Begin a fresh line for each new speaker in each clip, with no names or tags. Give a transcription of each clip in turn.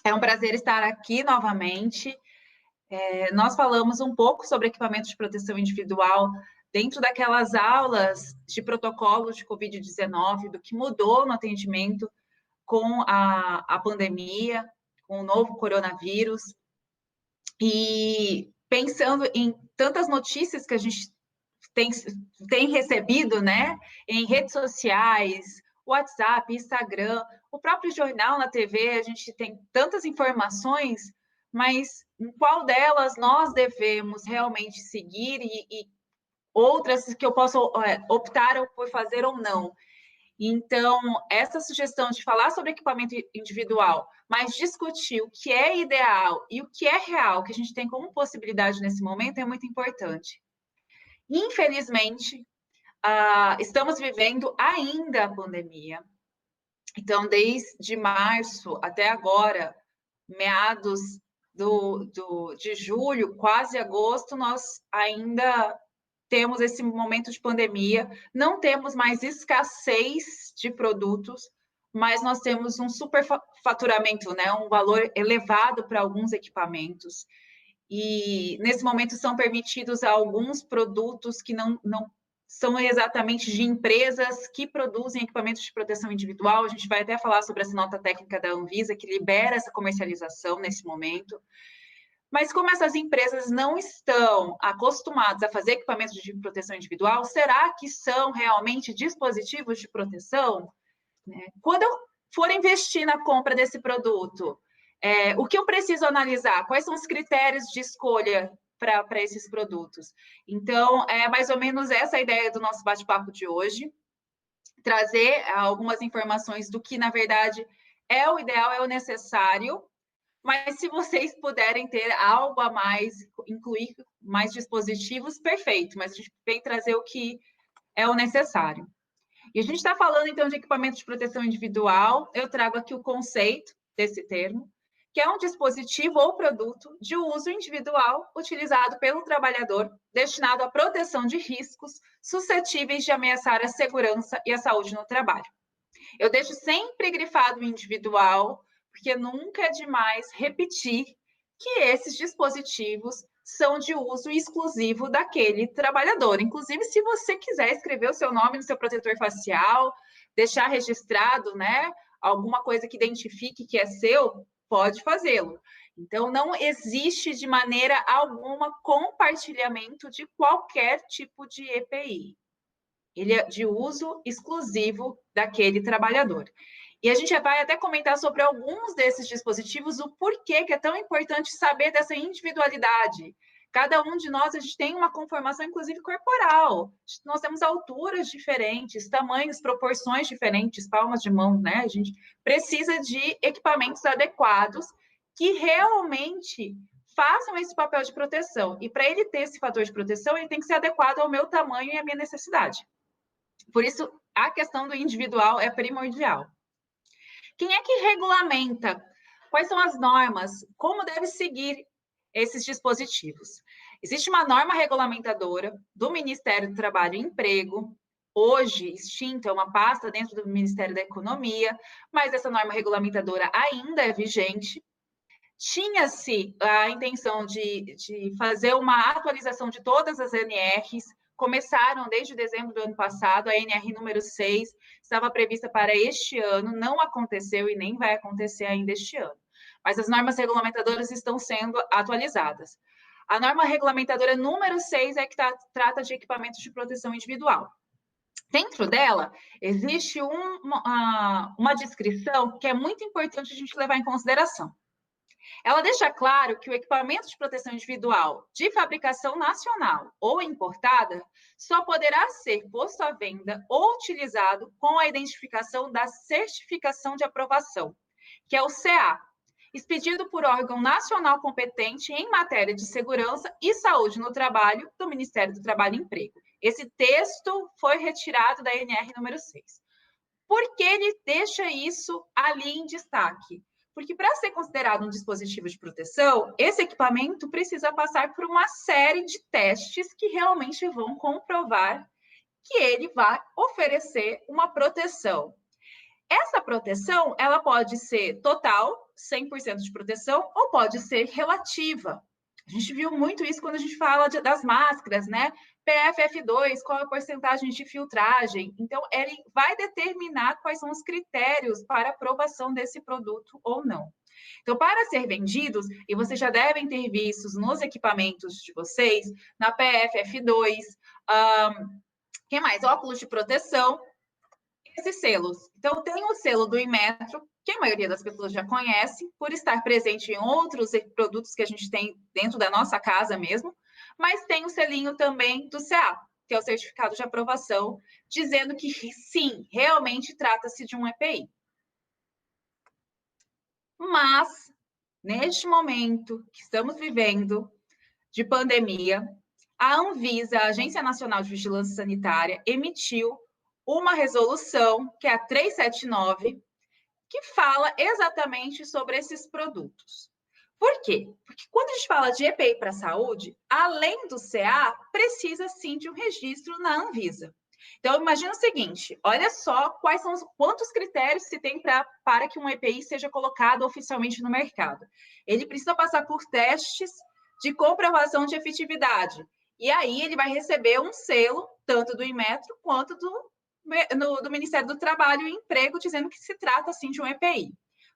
É um prazer estar aqui novamente. Nós falamos um pouco sobre equipamentos de proteção individual dentro daquelas aulas de protocolo de Covid-19, do que mudou no atendimento com a pandemia, com o novo coronavírus. E pensando em tantas notícias que a gente tem recebido, né, em redes sociais, WhatsApp, Instagram, o próprio jornal na TV, a gente tem tantas informações, mas em qual delas nós devemos realmente seguir e outras que eu posso optar por fazer ou não. Então, essa sugestão de falar sobre equipamento individual, mas discutir o que é ideal e o que é real, que a gente tem como possibilidade nesse momento, é muito importante. Infelizmente, estamos vivendo ainda a pandemia. Então, desde março até agora, meados de julho, quase agosto, nós ainda temos esse momento de pandemia. Não temos mais escassez de produtos, mas nós temos um superfaturamento, né? Um valor elevado para alguns equipamentos. E, nesse momento, são permitidos alguns produtos que não são exatamente de empresas que produzem equipamentos de proteção individual. A gente vai até falar sobre essa nota técnica da Anvisa, que libera essa comercialização nesse momento. Mas como essas empresas não estão acostumadas a fazer equipamentos de proteção individual, será que são realmente dispositivos de proteção? Quando eu for investir na compra desse produto, o que eu preciso analisar? Quais são os critérios de escolha para esses produtos? Então, é mais ou menos essa a ideia do nosso bate-papo de hoje, trazer algumas informações do que, na verdade, é o ideal, é o necessário, mas se vocês puderem ter algo a mais, incluir mais dispositivos, perfeito, mas a gente vem trazer o que é o necessário. E a gente está falando, então, de equipamento de proteção individual. Eu trago aqui o conceito desse termo, que é um dispositivo ou produto de uso individual utilizado pelo trabalhador, destinado à proteção de riscos suscetíveis de ameaçar a segurança e a saúde no trabalho. Eu deixo sempre grifado o individual, porque nunca é demais repetir que esses dispositivos são de uso exclusivo daquele trabalhador. Inclusive, se você quiser escrever o seu nome no seu protetor facial, deixar registrado, né, alguma coisa que identifique que é seu, pode fazê-lo. Então, não existe de maneira alguma compartilhamento de qualquer tipo de EPI. Ele é de uso exclusivo daquele trabalhador. E a gente vai até comentar sobre alguns desses dispositivos, o porquê que é tão importante saber dessa individualidade. Cada um de nós, a gente tem uma conformação, inclusive, corporal. Nós temos alturas diferentes, tamanhos, proporções diferentes, palmas de mão, né? A gente precisa de equipamentos adequados que realmente façam esse papel de proteção. E para ele ter esse fator de proteção, ele tem que ser adequado ao meu tamanho e à minha necessidade. Por isso, a questão do individual é primordial. Quem é que regulamenta? Quais são as normas? Como deve seguir esses dispositivos? Existe uma norma regulamentadora do Ministério do Trabalho e Emprego, hoje extinta, é uma pasta dentro do Ministério da Economia, mas essa norma regulamentadora ainda é vigente. Tinha-se a intenção de fazer uma atualização de todas as NRs, começaram desde dezembro do ano passado, a NR número 6 estava prevista para este ano, não aconteceu e nem vai acontecer ainda este ano. Mas as normas regulamentadoras estão sendo atualizadas. A norma regulamentadora número 6 é que trata de equipamentos de proteção individual. Dentro dela, existe uma descrição que é muito importante a gente levar em consideração. Ela deixa claro que o equipamento de proteção individual de fabricação nacional ou importada só poderá ser posto à venda ou utilizado com a identificação da certificação de aprovação, que é o CA, expedido por órgão nacional competente em matéria de segurança e saúde no trabalho do Ministério do Trabalho e Emprego. Esse texto foi retirado da NR número 6. Por que ele deixa isso ali em destaque? Porque para ser considerado um dispositivo de proteção, esse equipamento precisa passar por uma série de testes que realmente vão comprovar que ele vai oferecer uma proteção. Essa proteção, ela pode ser total, 100% de proteção ou pode ser relativa. A gente viu muito isso quando a gente fala das máscaras, né? PFF2, qual é a porcentagem de filtragem? Então, ele vai determinar quais são os critérios para aprovação desse produto ou não. Então, para ser vendidos, e vocês já devem ter visto nos equipamentos de vocês, na PFF2, que mais? Óculos de proteção, esses selos. Então, tem o selo do Inmetro, que a maioria das pessoas já conhece, por estar presente em outros produtos que a gente tem dentro da nossa casa mesmo, mas tem o selinho também do CA, que é o certificado de aprovação, dizendo que sim, realmente trata-se de um EPI. Mas, neste momento que estamos vivendo de pandemia, a Anvisa, a Agência Nacional de Vigilância Sanitária, emitiu uma resolução, que é a 379, que fala exatamente sobre esses produtos. Por quê? Porque quando a gente fala de EPI para a saúde, além do CA, precisa sim de um registro na Anvisa. Então, imagina o seguinte, olha só quantos critérios se tem para que um EPI seja colocado oficialmente no mercado. Ele precisa passar por testes de comprovação de efetividade. E aí ele vai receber um selo, tanto do Inmetro quanto do Ministério do Trabalho e Emprego, dizendo que se trata, sim, de um EPI.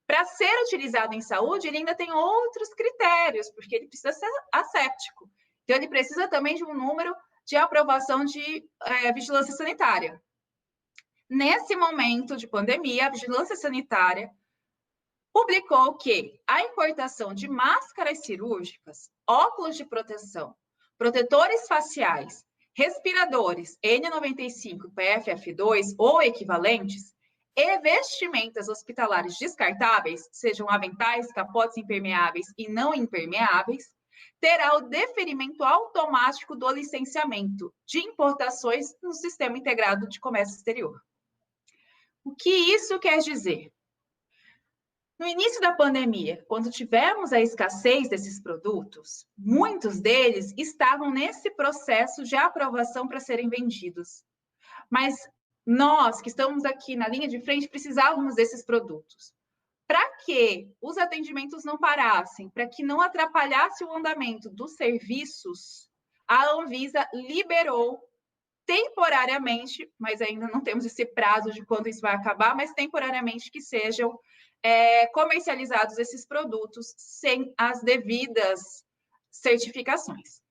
Para ser utilizado em saúde, ele ainda tem outros critérios, porque ele precisa ser asséptico. Então, ele precisa também de um número de aprovação de vigilância sanitária. Nesse momento de pandemia, a vigilância sanitária publicou que a importação de máscaras cirúrgicas, óculos de proteção, protetores faciais, respiradores N95, PFF2 ou equivalentes, e vestimentas hospitalares descartáveis, sejam aventais, capotes impermeáveis e não impermeáveis, terá o deferimento automático do licenciamento de importações no Sistema Integrado de Comércio Exterior. O que isso quer dizer? No início da pandemia, quando tivemos a escassez desses produtos, muitos deles estavam nesse processo de aprovação para serem vendidos. Mas nós, que estamos aqui na linha de frente, precisávamos desses produtos. Para que os atendimentos não parassem, para que não atrapalhasse o andamento dos serviços, a Anvisa liberou temporariamente, mas ainda não temos esse prazo de quando isso vai acabar, mas temporariamente que sejam comercializados esses produtos sem as devidas certificações.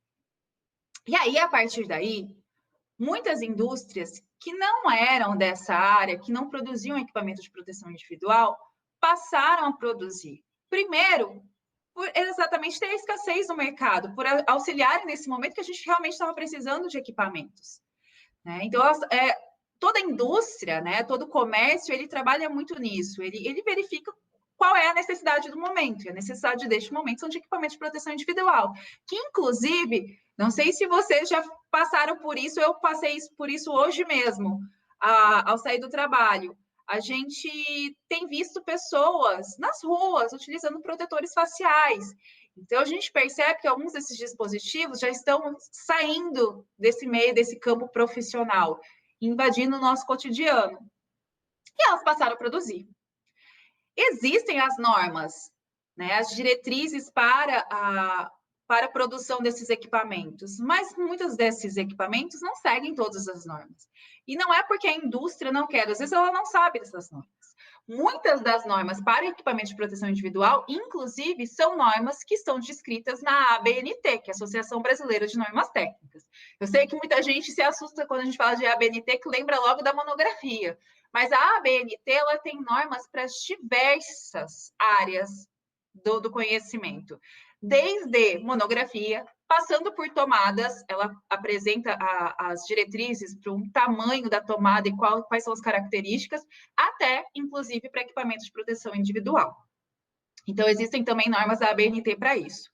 E aí, a partir daí, muitas indústrias que não eram dessa área, que não produziam equipamento de proteção individual, passaram a produzir. Primeiro, por exatamente ter a escassez no mercado, por auxiliarem nesse momento que a gente realmente estava precisando de equipamentos. Né? Então, toda a indústria, né, todo o comércio, ele trabalha muito nisso, ele verifica qual é a necessidade do momento, e a necessidade deste momento são de equipamentos de proteção individual, que inclusive, não sei se vocês já passaram por isso, eu passei por isso hoje mesmo, ao sair do trabalho. A gente tem visto pessoas nas ruas utilizando protetores faciais. Então, a gente percebe que alguns desses dispositivos já estão saindo desse meio, desse campo profissional, invadindo o nosso cotidiano. E elas passaram a produzir. Existem as normas, né, as diretrizes para a produção desses equipamentos, mas muitos desses equipamentos não seguem todas as normas. E não é porque a indústria não quer, às vezes ela não sabe dessas normas. Muitas das normas para equipamento de proteção individual, inclusive, são normas que estão descritas na ABNT, que é a Associação Brasileira de Normas Técnicas. Eu sei que muita gente se assusta quando a gente fala de ABNT, que lembra logo da monografia. Mas a ABNT, ela tem normas para as diversas áreas do conhecimento. Desde monografia, passando por tomadas, ela apresenta as diretrizes para um tamanho da tomada e quais são as características, até, inclusive, para equipamentos de proteção individual. Então, existem também normas da ABNT para isso.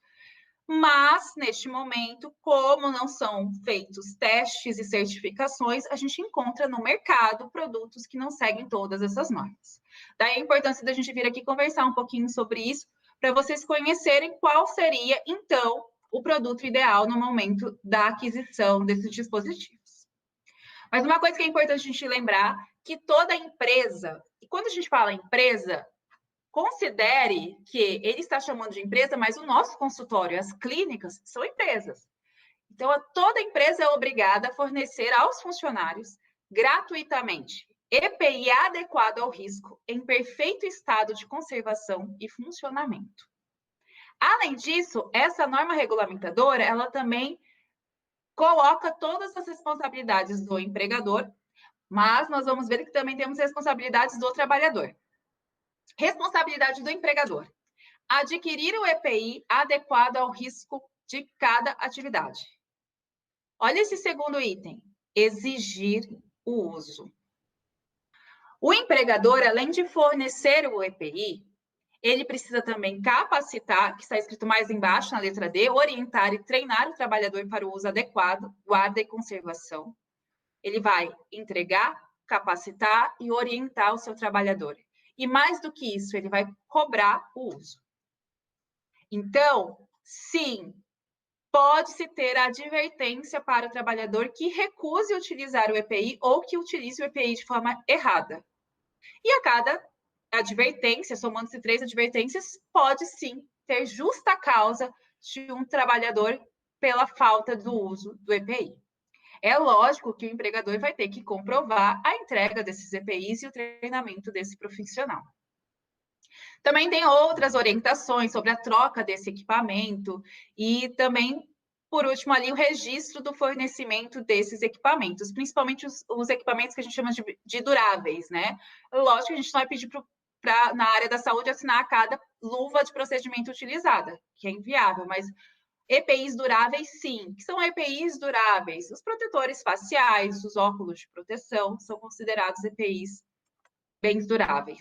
Mas, neste momento, como não são feitos testes e certificações, a gente encontra no mercado produtos que não seguem todas essas normas. Daí a importância da gente vir aqui conversar um pouquinho sobre isso, para vocês conhecerem qual seria, então, o produto ideal no momento da aquisição desses dispositivos. Mas uma coisa que é importante a gente lembrar, que toda empresa, e quando a gente fala empresa, considere que ele está chamando de empresa, mas o nosso consultório, as clínicas, são empresas. Então, toda empresa é obrigada a fornecer aos funcionários, gratuitamente, EPI adequado ao risco, em perfeito estado de conservação e funcionamento. Além disso, essa norma regulamentadora, ela também coloca todas as responsabilidades do empregador, mas nós vamos ver que também temos responsabilidades do trabalhador. Responsabilidade do empregador: adquirir o EPI adequado ao risco de cada atividade. Olha esse segundo item: exigir o uso. O empregador, além de fornecer o EPI, ele precisa também capacitar, que está escrito mais embaixo na letra D, orientar e treinar o trabalhador para o uso adequado, guarda e conservação. Ele vai entregar, capacitar e orientar o seu trabalhador. E mais do que isso, ele vai cobrar o uso. Então, sim, pode-se ter advertência para o trabalhador que recuse utilizar o EPI ou que utilize o EPI de forma errada. E a cada advertência, somando-se 3 advertências, pode sim ter justa causa de um trabalhador pela falta do uso do EPI. É lógico que o empregador vai ter que comprovar a entrega desses EPIs e o treinamento desse profissional. Também tem outras orientações sobre a troca desse equipamento e também, por último, ali o registro do fornecimento desses equipamentos, principalmente os equipamentos que a gente chama de duráveis, né? Lógico que a gente não vai pedir na área da saúde assinar a cada luva de procedimento utilizada, que é inviável, mas EPIs duráveis, sim. Que são EPIs duráveis? Os protetores faciais, os óculos de proteção, são considerados EPIs bens duráveis.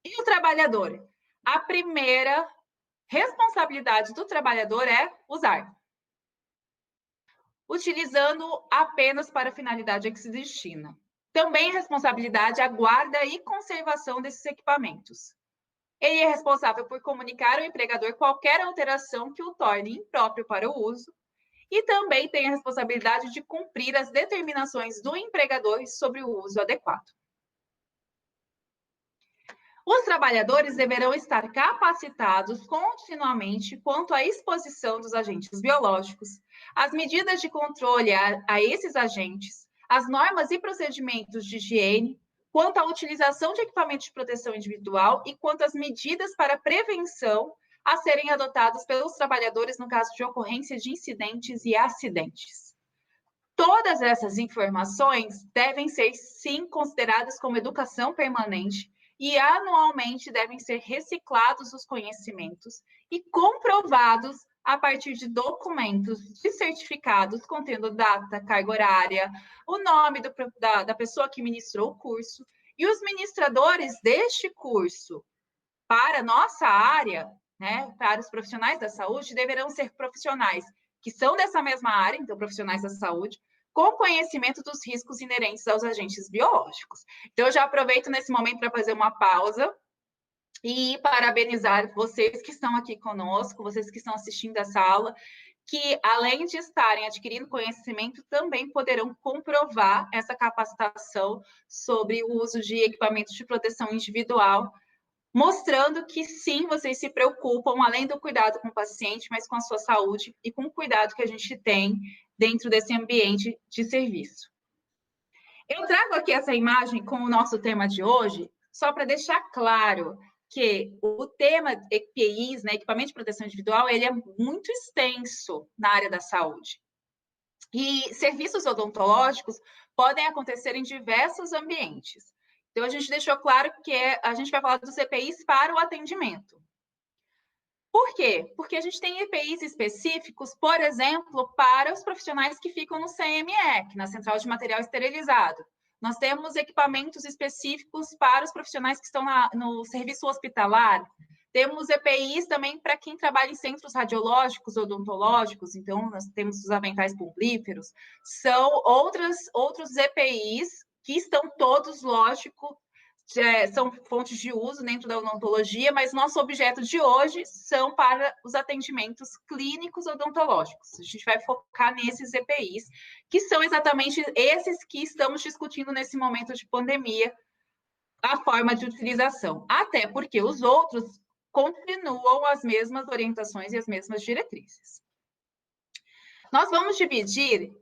E o trabalhador? A primeira responsabilidade do trabalhador é usar, utilizando apenas para a finalidade a que se destina. Também a responsabilidade é a guarda e conservação desses equipamentos. Ele é responsável por comunicar ao empregador qualquer alteração que o torne impróprio para o uso e também tem a responsabilidade de cumprir as determinações do empregador sobre o uso adequado. Os trabalhadores deverão estar capacitados continuamente quanto à exposição dos agentes biológicos, as medidas de controle a esses agentes, as normas e procedimentos de higiene, quanto à utilização de equipamentos de proteção individual e quanto às medidas para prevenção a serem adotadas pelos trabalhadores no caso de ocorrência de incidentes e acidentes. Todas essas informações devem ser, sim, consideradas como educação permanente e anualmente devem ser reciclados os conhecimentos e comprovados a partir de documentos de certificados contendo data, carga horária, o nome da pessoa que ministrou o curso e os ministradores deste curso para a nossa área, né, para os profissionais da saúde, deverão ser profissionais que são dessa mesma área, então profissionais da saúde, com conhecimento dos riscos inerentes aos agentes biológicos. Então, eu já aproveito nesse momento para fazer uma pausa e parabenizar vocês que estão aqui conosco, vocês que estão assistindo essa aula, que além de estarem adquirindo conhecimento, também poderão comprovar essa capacitação sobre o uso de equipamentos de proteção individual, mostrando que sim, vocês se preocupam, além do cuidado com o paciente, mas com a sua saúde e com o cuidado que a gente tem dentro desse ambiente de serviço. Eu trago aqui essa imagem com o nosso tema de hoje, só para deixar claro que o tema EPIs, né, equipamento de proteção individual, ele é muito extenso na área da saúde. E serviços odontológicos podem acontecer em diversos ambientes. Então, a gente deixou claro que a gente vai falar dos EPIs para o atendimento. Por quê? Porque a gente tem EPIs específicos, por exemplo, para os profissionais que ficam no CME, na Central de Material Esterilizado. Nós temos equipamentos específicos para os profissionais que estão no serviço hospitalar. Temos EPIs também para quem trabalha em centros radiológicos, odontológicos, então nós temos os aventais pulvíferos. São outros EPIs que estão todos, lógico, são fontes de uso dentro da odontologia, mas nosso objeto de hoje são para os atendimentos clínicos odontológicos. A gente vai focar nesses EPIs, que são exatamente esses que estamos discutindo nesse momento de pandemia, a forma de utilização, até porque os outros continuam as mesmas orientações e as mesmas diretrizes. Nós vamos dividir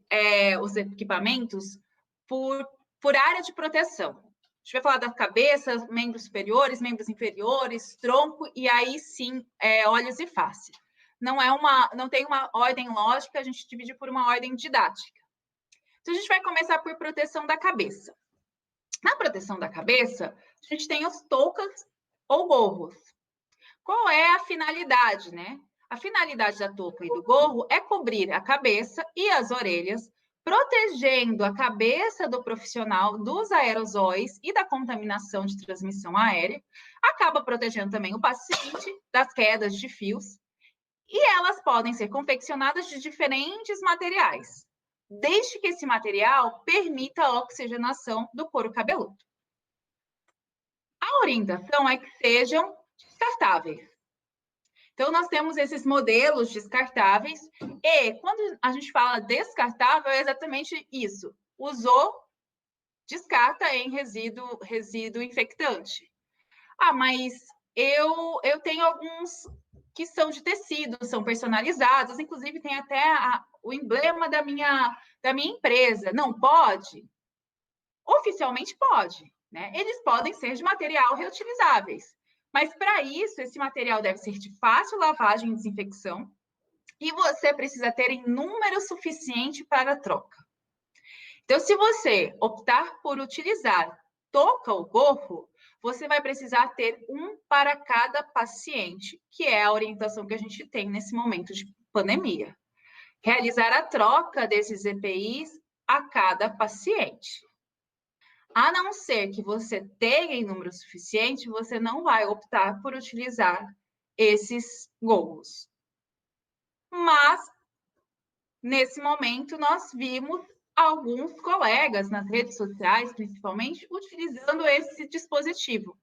os equipamentos por área de proteção. A gente vai falar da cabeça, membros superiores, membros inferiores, tronco e aí sim olhos e face. Não tem uma ordem lógica, a gente divide por uma ordem didática. Então, a gente vai começar por proteção da cabeça. Na proteção da cabeça, a gente tem os toucas ou gorros. Qual é a finalidade, né? A finalidade da touca e do gorro é cobrir a cabeça e as orelhas, protegendo a cabeça do profissional dos aerosóis e da contaminação de transmissão aérea, acaba protegendo também o paciente das quedas de fios, e elas podem ser confeccionadas de diferentes materiais, desde que esse material permita a oxigenação do couro cabeludo. A orientação é que sejam descartáveis. Então, nós temos esses modelos descartáveis, e quando a gente fala descartável, é exatamente isso. Usou, descarta em resíduo infectante. Ah, mas eu tenho alguns que são de tecido, são personalizados, inclusive tem até o emblema da minha empresa. Não pode? Oficialmente pode, né? Eles podem ser de material reutilizáveis. Mas, para isso, esse material deve ser de fácil lavagem e desinfecção, e você precisa ter em número suficiente para a troca. Então, se você optar por utilizar touca ou gorro, você vai precisar ter um para cada paciente, que é a orientação que a gente tem nesse momento de pandemia. Realizar a troca desses EPIs a cada paciente. A não ser que você tenha em número suficiente, você não vai optar por utilizar esses gorros. Mas, nesse momento, nós vimos alguns colegas nas redes sociais, principalmente, utilizando esse dispositivo.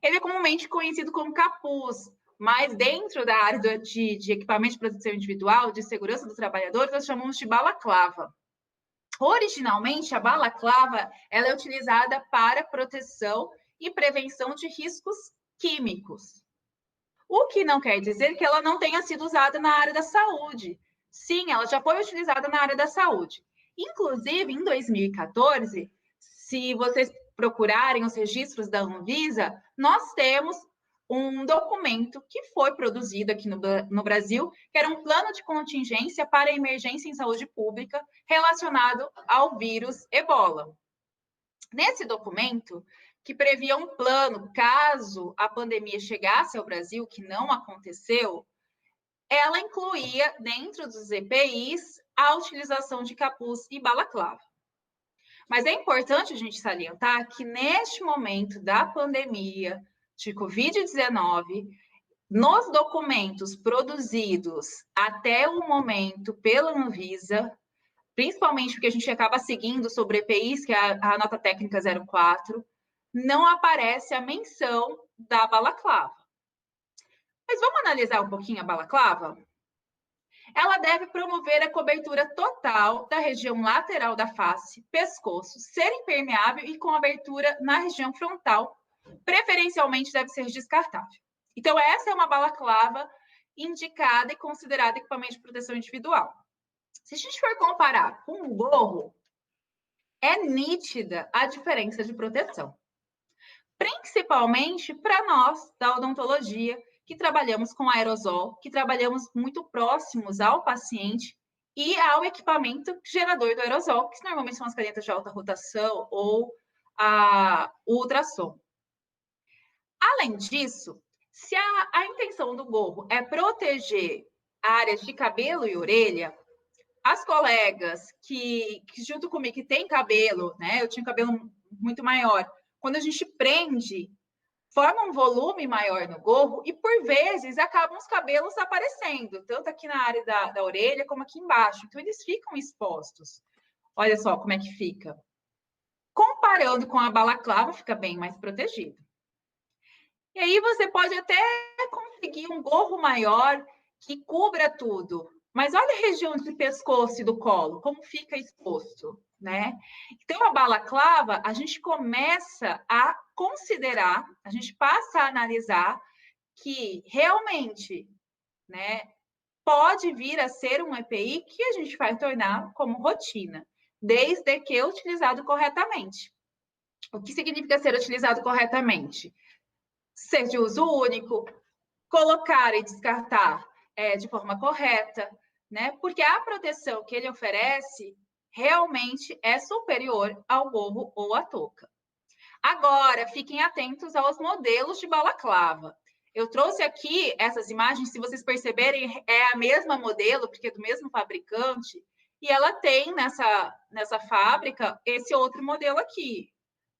Ele é comumente conhecido como capuz, mas dentro da área de equipamento de proteção individual, de segurança do trabalhador, nós chamamos de balaclava. Originalmente, a balaclava ela é utilizada para proteção e prevenção de riscos químicos. O que não quer dizer que ela não tenha sido usada na área da saúde. Sim, ela já foi utilizada na área da saúde. Inclusive, em 2014, se vocês procurarem os registros da Anvisa, nós temos um documento que foi produzido aqui no Brasil, que era um plano de contingência para emergência em saúde pública relacionado ao vírus Ebola. Nesse documento, que previa um plano caso a pandemia chegasse ao Brasil, que não aconteceu, ela incluía, dentro dos EPIs, a utilização de capuz e balaclava. Mas é importante a gente salientar que, neste momento da pandemia de Covid-19, nos documentos produzidos até o momento pela Anvisa, principalmente porque a gente acaba seguindo sobre EPIs, que é a nota técnica 04, não aparece a menção da balaclava. Mas vamos analisar um pouquinho a balaclava? Ela deve promover a cobertura total da região lateral da face, pescoço, ser impermeável e com abertura na região frontal. Preferencialmente deve ser descartável. Então, essa é uma balaclava indicada e considerada equipamento de proteção individual. Se a gente for comparar com o gorro, é nítida a diferença de proteção. Principalmente para nós da odontologia, que trabalhamos com aerosol, que trabalhamos muito próximos ao paciente e ao equipamento gerador do aerosol, que normalmente são as canetas de alta rotação ou o ultrassom. Além disso, se a intenção do gorro é proteger áreas de cabelo e orelha, as colegas que junto comigo, que tem cabelo, né? Eu tinha um cabelo muito maior. Quando a gente prende, forma um volume maior no gorro e, por vezes, acabam os cabelos aparecendo, tanto aqui na área da orelha como aqui embaixo. Então, eles ficam expostos. Olha só como é que fica. Comparando com a balaclava, fica bem mais protegido. E aí você pode até conseguir um gorro maior que cubra tudo. Mas olha a região de pescoço e do colo, como fica exposto. né? Então, a balaclava, a gente começa a considerar, a gente passa a analisar que realmente, né, pode vir a ser um EPI que a gente vai tornar como rotina, desde que utilizado corretamente. O que significa ser utilizado corretamente? Ser de uso único, colocar e descartar de forma correta, né? Porque a proteção que ele oferece realmente é superior ao gorro ou à touca. Agora, fiquem atentos aos modelos de balaclava. Eu trouxe aqui essas imagens, se vocês perceberem, é a mesma modelo, porque é do mesmo fabricante, e ela tem nessa fábrica esse outro modelo aqui.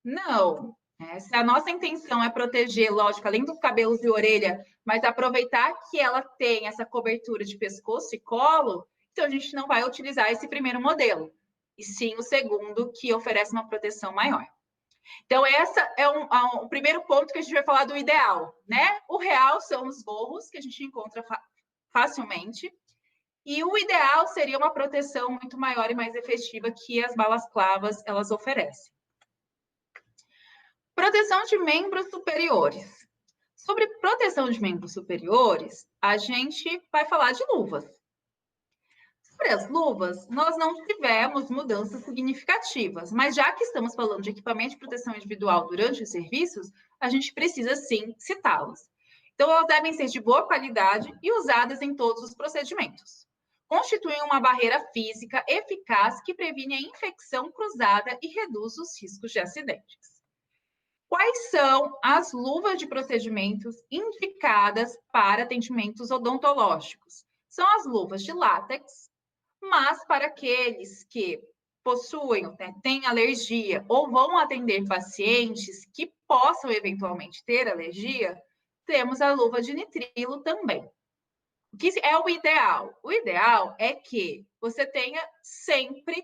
Não. Se a nossa intenção é proteger, lógico, além dos cabelos e orelha, mas aproveitar que ela tem essa cobertura de pescoço e colo, então a gente não vai utilizar esse primeiro modelo, e sim o segundo, que oferece uma proteção maior. Então, esse é o primeiro ponto que a gente vai falar do ideal, né? O real são os gorros, que a gente encontra facilmente, e o ideal seria uma proteção muito maior e mais efetiva que as balaclavas elas oferecem. Proteção de membros superiores. Sobre proteção de membros superiores, a gente vai falar de luvas. Sobre as luvas, nós não tivemos mudanças significativas, mas já que estamos falando de equipamento de proteção individual durante os serviços, a gente precisa sim citá-las. Então, elas devem ser de boa qualidade e usadas em todos os procedimentos. Constituem uma barreira física eficaz que previne a infecção cruzada e reduz os riscos de acidentes. Quais são as luvas de procedimentos indicadas para atendimentos odontológicos? São as luvas de látex, mas para aqueles que possuem, né, têm alergia ou vão atender pacientes que possam eventualmente ter alergia, temos a luva de nitrilo também. O que é o ideal? O ideal é que você tenha sempre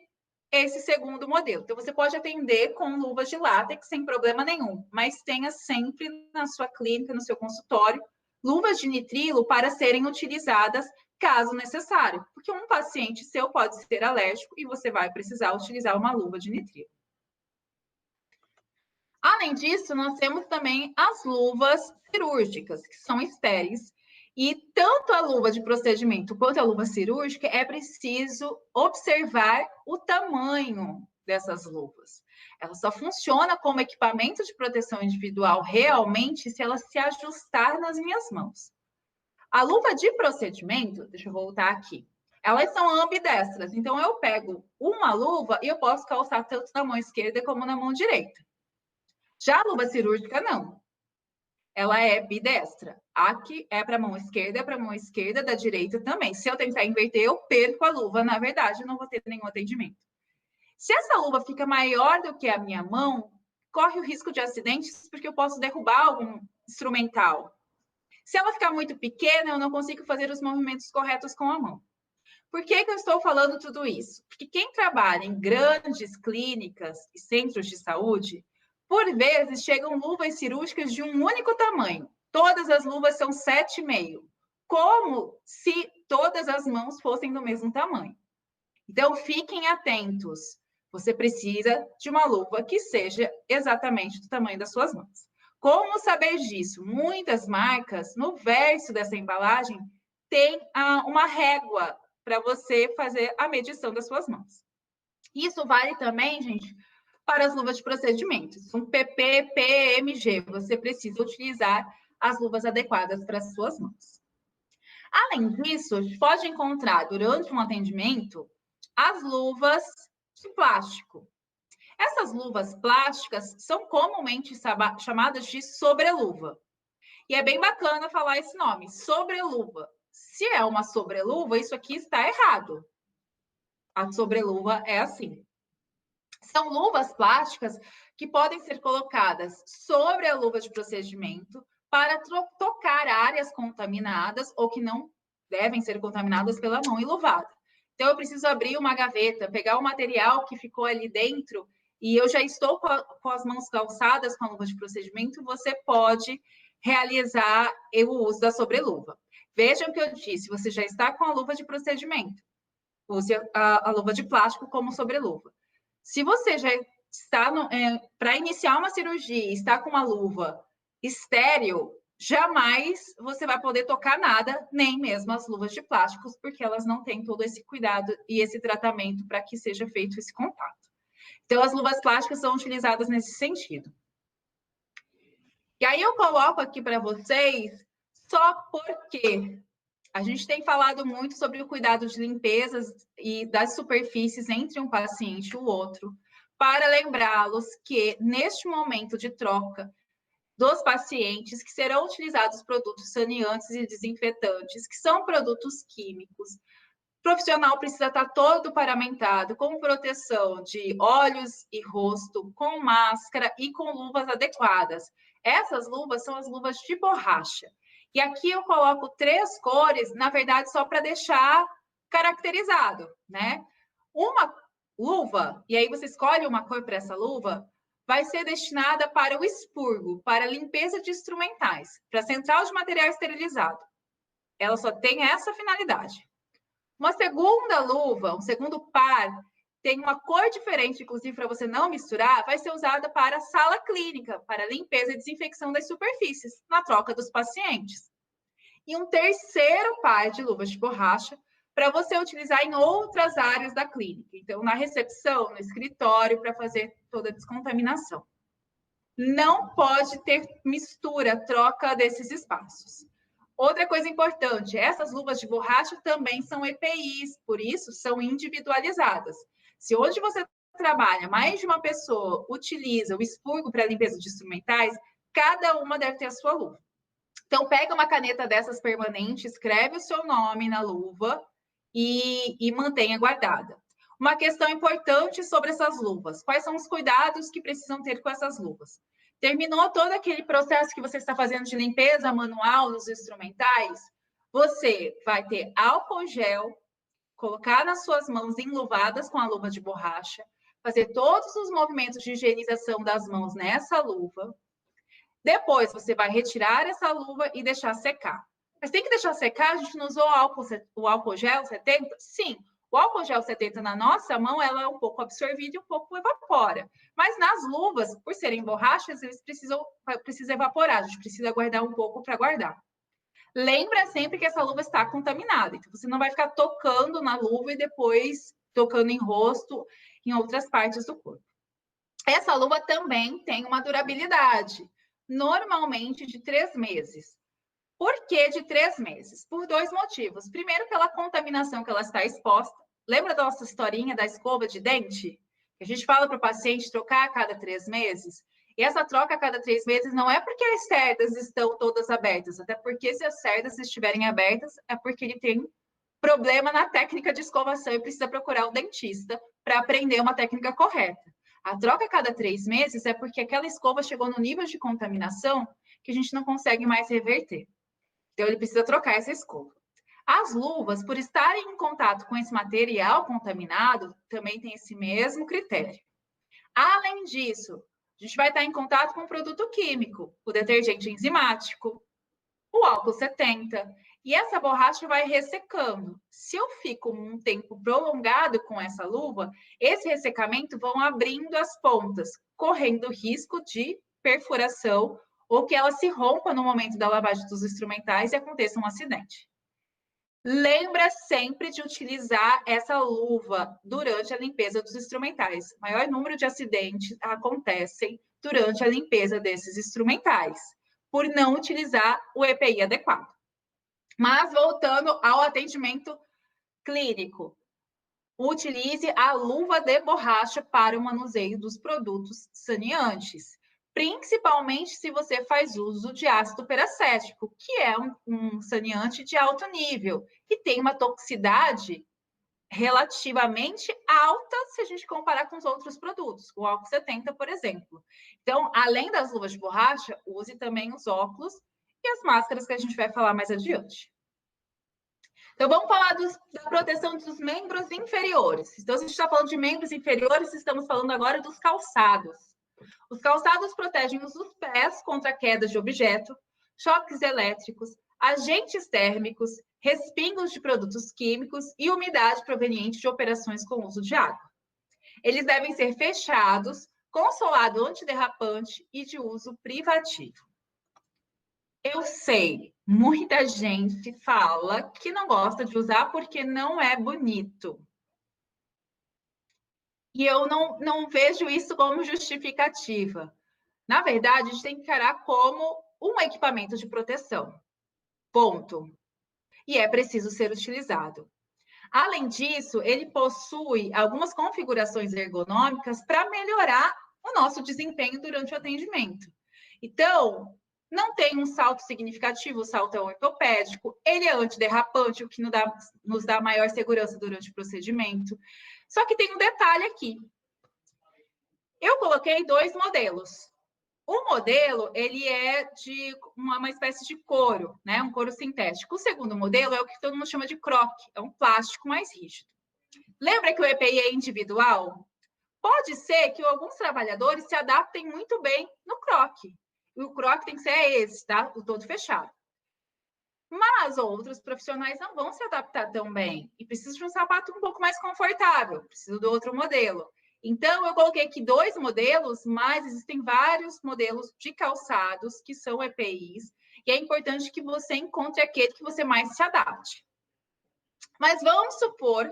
esse segundo modelo. Então, você pode atender com luvas de látex sem problema nenhum, mas tenha sempre na sua clínica, no seu consultório, luvas de nitrilo para serem utilizadas caso necessário, porque um paciente seu pode ser alérgico e você vai precisar utilizar uma luva de nitrilo. Além disso, nós temos também as luvas cirúrgicas, que são estéreis, e tanto a luva de procedimento quanto a luva cirúrgica é preciso observar o tamanho dessas luvas. Ela só funciona como equipamento de proteção individual realmente se ela se ajustar nas minhas mãos. A luva de procedimento, deixa eu voltar aqui, elas são ambidestras. Então, eu pego uma luva e eu posso calçar tanto na mão esquerda como na mão direita. Já a luva cirúrgica, não. Ela é bidestra. Aqui é para a mão esquerda, da direita também. Se eu tentar inverter, eu perco a luva. Na verdade, não vou ter nenhum atendimento. Se essa luva fica maior do que a minha mão, corre o risco de acidentes, porque eu posso derrubar algum instrumental. Se ela ficar muito pequena, eu não consigo fazer os movimentos corretos com a mão. Por que eu estou falando tudo isso? Porque quem trabalha em grandes clínicas e centros de saúde, por vezes chegam luvas cirúrgicas de um único tamanho. Todas as luvas são 7,5, como se todas as mãos fossem do mesmo tamanho. Então, fiquem atentos. Você precisa de uma luva que seja exatamente do tamanho das suas mãos. Como saber disso? Muitas marcas, no verso dessa embalagem, tem uma régua para você fazer a medição das suas mãos. Isso vale também, gente, para as luvas de procedimentos. Um PP, PMG, você precisa utilizar as luvas adequadas para as suas mãos. Além disso, a gente pode encontrar, durante um atendimento, as luvas de plástico. Essas luvas plásticas são comumente chamadas de sobreluva. E é bem bacana falar esse nome, sobreluva. Se é uma sobreluva, isso aqui está errado. A sobreluva é assim. São luvas plásticas que podem ser colocadas sobre a luva de procedimento para tocar áreas contaminadas ou que não devem ser contaminadas pela mão enluvada. Então, eu preciso abrir uma gaveta, pegar o material que ficou ali dentro e eu já estou com as mãos calçadas com a luva de procedimento, você pode realizar o uso da sobreluva. Vejam o que eu disse, você já está com a luva de procedimento. Use a luva de plástico como sobreluva. Se você já está para iniciar uma cirurgia, está com uma luva estéril, jamais você vai poder tocar nada, nem mesmo as luvas de plásticos, porque elas não têm todo esse cuidado e esse tratamento para que seja feito esse contato. Então, as luvas plásticas são utilizadas nesse sentido. E aí eu coloco aqui para vocês só porque a gente tem falado muito sobre o cuidado de limpezas e das superfícies entre um paciente e o outro, para lembrá-los que neste momento de troca dos pacientes, que serão utilizados produtos saneantes e desinfetantes, que são produtos químicos, o profissional precisa estar todo paramentado, com proteção de olhos e rosto, com máscara e com luvas adequadas. Essas luvas são as luvas de borracha. E aqui eu coloco 3 cores, na verdade, só para deixar caracterizado, né? Uma luva, e aí você escolhe uma cor para essa luva, vai ser destinada para o expurgo, para limpeza de instrumentais, para a central de material esterilizado. Ela só tem essa finalidade. Uma segunda luva, um segundo par, tem uma cor diferente, inclusive para você não misturar, vai ser usada para a sala clínica, para limpeza e desinfecção das superfícies, na troca dos pacientes. E um terceiro par de luvas de borracha para você utilizar em outras áreas da clínica. Então, na recepção, no escritório, para fazer toda a descontaminação. Não pode ter mistura, troca desses espaços. Outra coisa importante, essas luvas de borracha também são EPIs, por isso são individualizadas. Se hoje você trabalha, mais de uma pessoa utiliza o expurgo para limpeza de instrumentais, cada uma deve ter a sua luva. Então, pega uma caneta dessas permanente, escreve o seu nome na luva e mantenha guardada. Uma questão importante sobre essas luvas. Quais são os cuidados que precisam ter com essas luvas? Terminou todo aquele processo que você está fazendo de limpeza manual nos instrumentais, você vai ter álcool gel, colocar nas suas mãos enluvadas com a luva de borracha, fazer todos os movimentos de higienização das mãos nessa luva. Depois, você vai retirar essa luva e deixar secar. Mas tem que deixar secar, a gente não usou o álcool gel 70? Sim, o álcool gel 70 na nossa mão, ela é um pouco absorvida e um pouco evapora. Mas nas luvas, por serem borrachas, eles precisam evaporar, a gente precisa guardar um pouco para guardar. Lembra sempre que essa luva está contaminada, então você não vai ficar tocando na luva e depois tocando em rosto, em outras partes do corpo. Essa luva também tem uma durabilidade, normalmente de 3 meses. Por que de 3 meses? Por 2 motivos. Primeiro, pela contaminação que ela está exposta. Lembra da nossa historinha da escova de dente? A gente fala para o paciente trocar a cada 3 meses. E essa troca a cada 3 meses não é porque as cerdas estão todas abertas, até porque se as cerdas estiverem abertas, é porque ele tem problema na técnica de escovação e precisa procurar um dentista para aprender uma técnica correta. A troca a cada 3 meses é porque aquela escova chegou no nível de contaminação que a gente não consegue mais reverter. Então, ele precisa trocar essa escova. As luvas, por estarem em contato com esse material contaminado, também tem esse mesmo critério. Além disso, a gente vai estar em contato com um produto químico, o detergente enzimático, o álcool 70, e essa borracha vai ressecando. Se eu fico um tempo prolongado com essa luva, esse ressecamento vão abrindo as pontas, correndo risco de perfuração ou que ela se rompa no momento da lavagem dos instrumentais e aconteça um acidente. Lembra sempre de utilizar essa luva durante a limpeza dos instrumentais. O maior número de acidentes acontecem durante a limpeza desses instrumentais, por não utilizar o EPI adequado. Mas voltando ao atendimento clínico, utilize a luva de borracha para o manuseio dos produtos saneantes, principalmente se você faz uso de ácido peracético, que é um saneante de alto nível e tem uma toxicidade relativamente alta se a gente comparar com os outros produtos, o álcool 70, por exemplo. Então, além das luvas de borracha, use também os óculos e as máscaras que a gente vai falar mais adiante. Então, vamos falar da proteção dos membros inferiores. Então, se a gente está falando de membros inferiores, estamos falando agora dos calçados. Os calçados protegem os pés contra quedas de objeto, choques elétricos, agentes térmicos, respingos de produtos químicos e umidade proveniente de operações com uso de água. Eles devem ser fechados, com solado antiderrapante e de uso privativo. Eu sei, muita gente fala que não gosta de usar porque não é bonito. E eu não vejo isso como justificativa. Na verdade, a gente tem que encarar como um equipamento de proteção. Ponto. E é preciso ser utilizado. Além disso, ele possui algumas configurações ergonômicas para melhorar o nosso desempenho durante o atendimento. Então, não tem um salto significativo, o salto é ortopédico, ele é antiderrapante, o que nos dá maior segurança durante o procedimento. Só que tem um detalhe aqui. Eu coloquei 2 modelos. O modelo, ele é de uma espécie de couro, né? Um couro sintético. O segundo modelo é o que todo mundo chama de croque, é um plástico mais rígido. Lembra que o EPI é individual? Pode ser que alguns trabalhadores se adaptem muito bem no croque. E o croque tem que ser esse, tá? O todo fechado. Mas outros profissionais não vão se adaptar tão bem e precisam de um sapato um pouco mais confortável, precisam do outro modelo. Então, eu coloquei aqui 2 modelos, mas existem vários modelos de calçados que são EPIs, e é importante que você encontre aquele que você mais se adapte. Mas vamos supor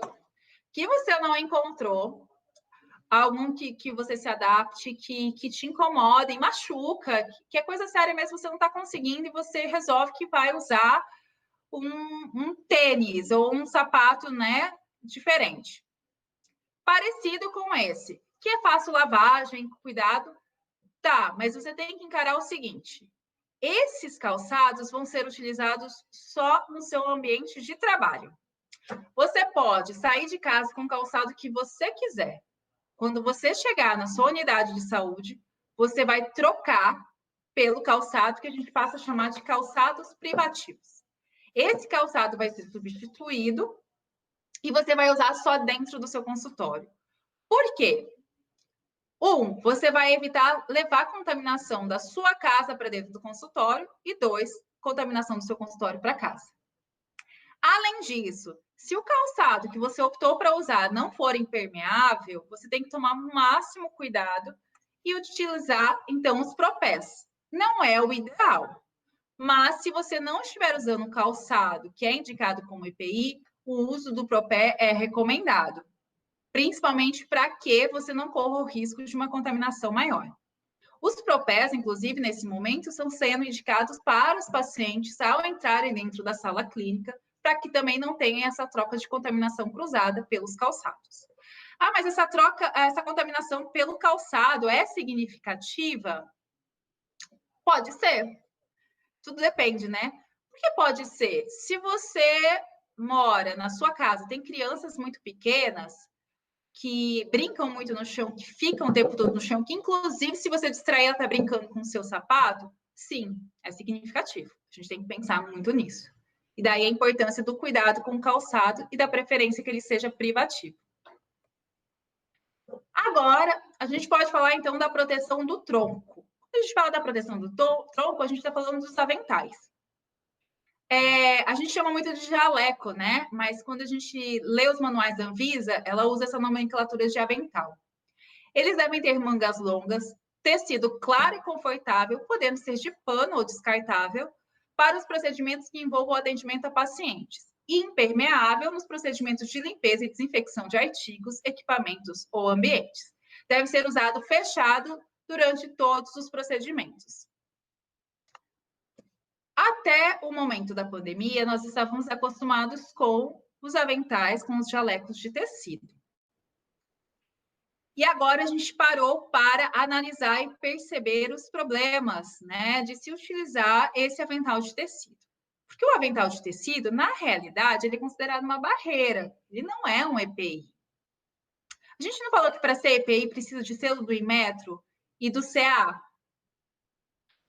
que você não encontrou algum que você se adapte, que te incomoda e machuca, que é coisa séria mesmo, você não está conseguindo e você resolve que vai usar um tênis ou um sapato, né, diferente. Parecido com esse, que é fácil lavagem, cuidado, tá, mas você tem que encarar o seguinte, esses calçados vão ser utilizados só no seu ambiente de trabalho. Você pode sair de casa com o calçado que você quiser. Quando você chegar na sua unidade de saúde, você vai trocar pelo calçado que a gente passa a chamar de calçados privativos. Esse calçado vai ser substituído e você vai usar só dentro do seu consultório. Por quê? Você vai evitar levar contaminação da sua casa para dentro do consultório e 2, contaminação do seu consultório para casa. Além disso, se o calçado que você optou para usar não for impermeável, você tem que tomar o máximo cuidado e utilizar, então, os propés. Não é o ideal, mas se você não estiver usando um calçado que é indicado como EPI, o uso do propé é recomendado, principalmente para que você não corra o risco de uma contaminação maior. Os propés, inclusive, nesse momento, são sendo indicados para os pacientes ao entrarem dentro da sala clínica, para que também não tenha essa troca de contaminação cruzada pelos calçados. Ah, mas essa contaminação pelo calçado é significativa? Pode ser. Tudo depende, né? Porque pode ser, se você mora na sua casa, tem crianças muito pequenas que brincam muito no chão, que ficam o tempo todo no chão, que inclusive se você distrair, ela está brincando com o seu sapato, sim, é significativo. A gente tem que pensar muito nisso. E daí a importância do cuidado com o calçado e da preferência que ele seja privativo. Agora, a gente pode falar então da proteção do tronco. Quando a gente fala da proteção do tronco, a gente está falando dos aventais. A gente chama muito de jaleco, né? Mas quando a gente lê os manuais da Anvisa, ela usa essa nomenclatura de avental. Eles devem ter mangas longas, tecido claro e confortável, podendo ser de pano ou descartável, para os procedimentos que envolvam o atendimento a pacientes. E impermeável nos procedimentos de limpeza e desinfecção de artigos, equipamentos ou ambientes. Deve ser usado fechado durante todos os procedimentos. Até o momento da pandemia, nós estávamos acostumados com os aventais, com os jalecos de tecido. E agora a gente parou para analisar e perceber os problemas, né, de se utilizar esse avental de tecido. Porque o avental de tecido, na realidade, ele é considerado uma barreira, ele não é um EPI. A gente não falou que para ser EPI precisa de selo do Inmetro e do CA?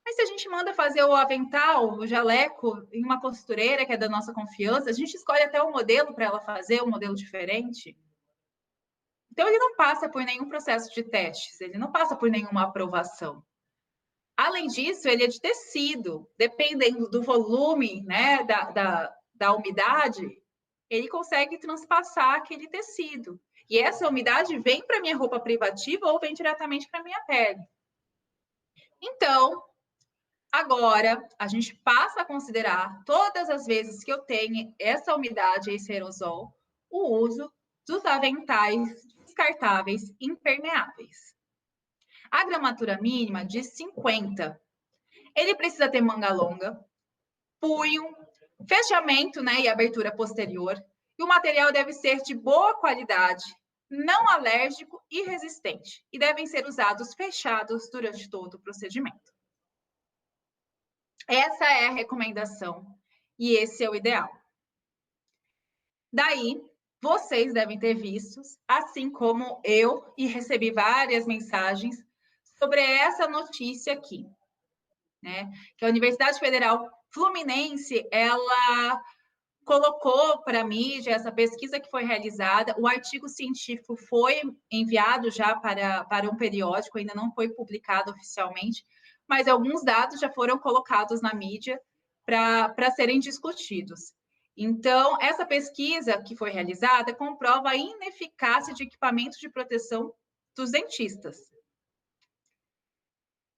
Mas se a gente manda fazer o avental, o jaleco, em uma costureira que é da nossa confiança, a gente escolhe até o modelo para ela fazer, um modelo diferente. Então, ele não passa por nenhum processo de testes, ele não passa por nenhuma aprovação. Além disso, ele é de tecido, dependendo do volume, né, da umidade, ele consegue transpassar aquele tecido. E essa umidade vem para minha roupa privativa ou vem diretamente para minha pele. Então, agora, a gente passa a considerar, todas as vezes que eu tenho essa umidade, esse aerosol, o uso dos aventais descartáveis impermeáveis. A gramatura mínima diz 50. Ele precisa ter manga longa, punho, fechamento, né, e abertura posterior. E o material deve ser de boa qualidade, não alérgico e resistente. E devem ser usados fechados durante todo o procedimento. Essa é a recomendação e esse é o ideal. Daí, vocês devem ter visto, assim como eu, e recebi várias mensagens sobre essa notícia aqui, né? Que a Universidade Federal Fluminense, ela colocou para a mídia essa pesquisa que foi realizada, o artigo científico foi enviado já para um periódico, ainda não foi publicado oficialmente, mas alguns dados já foram colocados na mídia para serem discutidos. Então, essa pesquisa que foi realizada comprova a ineficácia de equipamentos de proteção dos dentistas.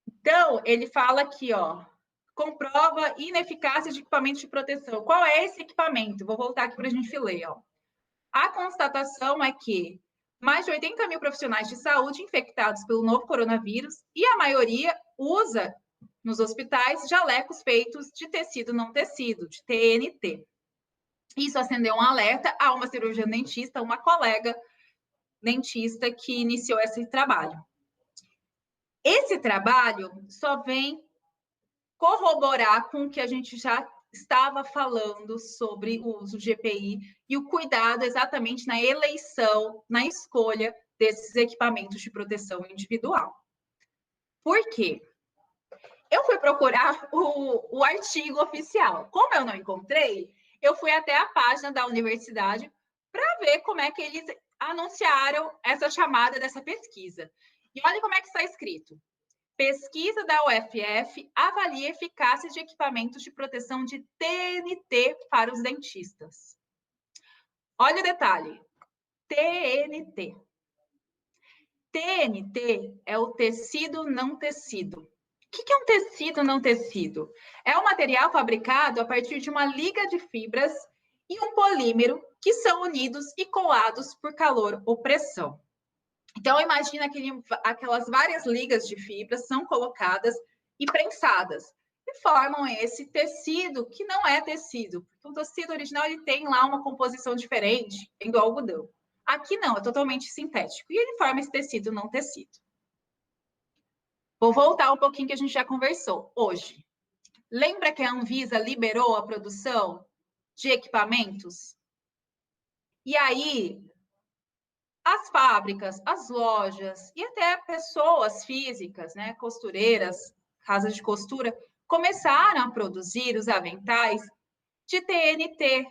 Então, ele fala aqui, ó, comprova ineficácia de equipamentos de proteção. Qual é esse equipamento? Vou voltar aqui para a gente ler, ó. A constatação é que mais de 80 mil profissionais de saúde infectados pelo novo coronavírus e a maioria usa nos hospitais jalecos feitos de tecido não tecido, de TNT. Isso acendeu um alerta a uma cirurgiã dentista, uma colega dentista que iniciou esse trabalho. Esse trabalho só vem corroborar com o que a gente já estava falando sobre o uso de EPI e o cuidado exatamente na eleição, na escolha desses equipamentos de proteção individual. Por quê? Eu fui procurar o artigo oficial. Como eu não encontrei, eu fui até a página da universidade para ver como é que eles anunciaram essa chamada dessa pesquisa. E olha como é que está escrito. Pesquisa da UFF avalia a eficácia de equipamentos de proteção de TNT para os dentistas. Olha o detalhe. TNT. TNT é o tecido não tecido. O que é um tecido não tecido? É um material fabricado a partir de uma liga de fibras e um polímero que são unidos e colados por calor ou pressão. Então, imagina aquelas várias ligas de fibras são colocadas e prensadas e formam esse tecido que não é tecido, porque o tecido original ele tem lá uma composição diferente, vem do algodão. Aqui não, é totalmente sintético e ele forma esse tecido não tecido. Vou voltar um pouquinho que a gente já conversou hoje. Lembra que a Anvisa liberou a produção de equipamentos? E aí, as fábricas, as lojas e até pessoas físicas, né, costureiras, casas de costura, começaram a produzir os aventais de TNT.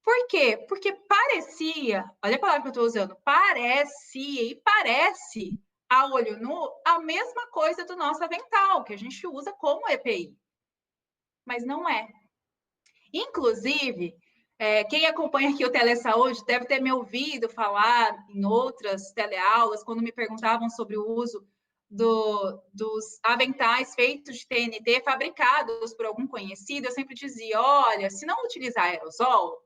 Por quê? Porque parecia, olha a palavra que eu estou usando, parecia e parece a olho nu a mesma coisa do nosso avental, que a gente usa como EPI. Mas não é. Inclusive, quem acompanha aqui o Telesaúde deve ter me ouvido falar em outras teleaulas, quando me perguntavam sobre o uso dos aventais feitos de TNT, fabricados por algum conhecido, eu sempre dizia, olha, se não utilizar aerosol,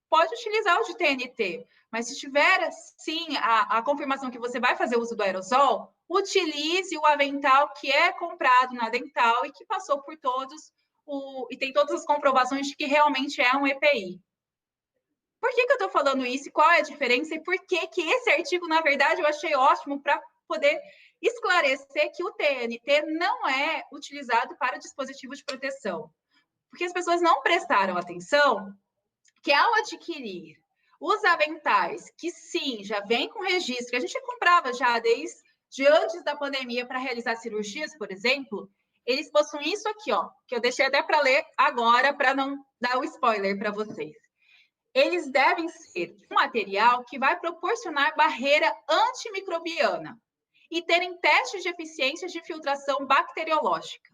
pode utilizar o de TNT, mas se tiver, sim, a confirmação que você vai fazer uso do aerosol, utilize o avental que é comprado na Dental e que passou por todos e tem todas as comprovações de que realmente é um EPI. Por que eu estou falando isso? E qual é a diferença? E por que esse artigo, na verdade, eu achei ótimo para poder esclarecer que o TNT não é utilizado para dispositivos de proteção. Porque as pessoas não prestaram atenção que ao adquirir os aventais, que sim, já vem com registro, que a gente comprava já desde antes da pandemia para realizar cirurgias, por exemplo, eles possuem isso aqui, ó, que eu deixei até para ler agora, para não dar o spoiler para vocês. Eles devem ser um material que vai proporcionar barreira antimicrobiana e terem testes de eficiência de filtração bacteriológica.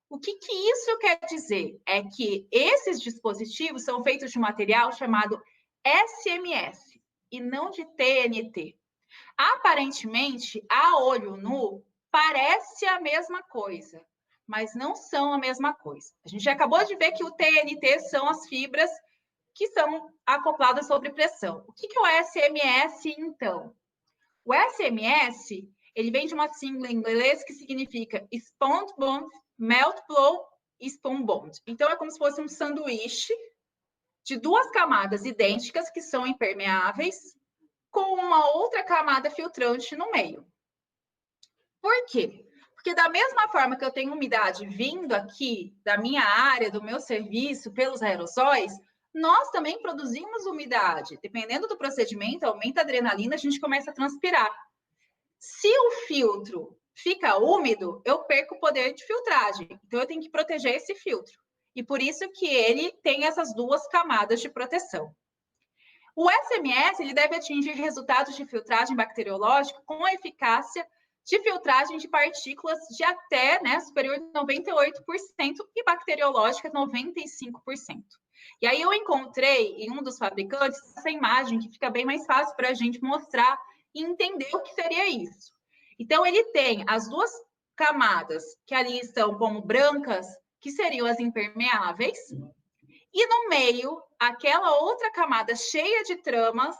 O que isso quer dizer? É que esses dispositivos são feitos de um material chamado SMS. e não de TNT. Aparentemente, a olho nu, parece a mesma coisa, mas não são a mesma coisa. A gente acabou de ver que o TNT são as fibras que são acopladas sob pressão. O que é o SMS, então? O SMS, ele vem de uma sigla em inglês que significa Sponge Bond, Melt Blow e Spoon Bond. Então, é como se fosse um sanduíche de duas camadas idênticas que são impermeáveis, com uma outra camada filtrante no meio. Por quê? Porque da mesma forma que eu tenho umidade vindo aqui da minha área, do meu serviço, pelos aerossóis, nós também produzimos umidade. Dependendo do procedimento, aumenta a adrenalina, a gente começa a transpirar. Se o filtro fica úmido, eu perco o poder de filtragem. Então, eu tenho que proteger esse filtro. E por isso que ele tem essas duas camadas de proteção. O SMS ele deve atingir resultados de filtragem bacteriológica com a eficácia de filtragem de partículas de até superior de 98% e bacteriológica 95%. E aí eu encontrei em um dos fabricantes essa imagem que fica bem mais fácil para a gente mostrar e entender o que seria isso. Então, ele tem as duas camadas que ali estão como brancas, que seriam as impermeáveis, e no meio, aquela outra camada cheia de tramas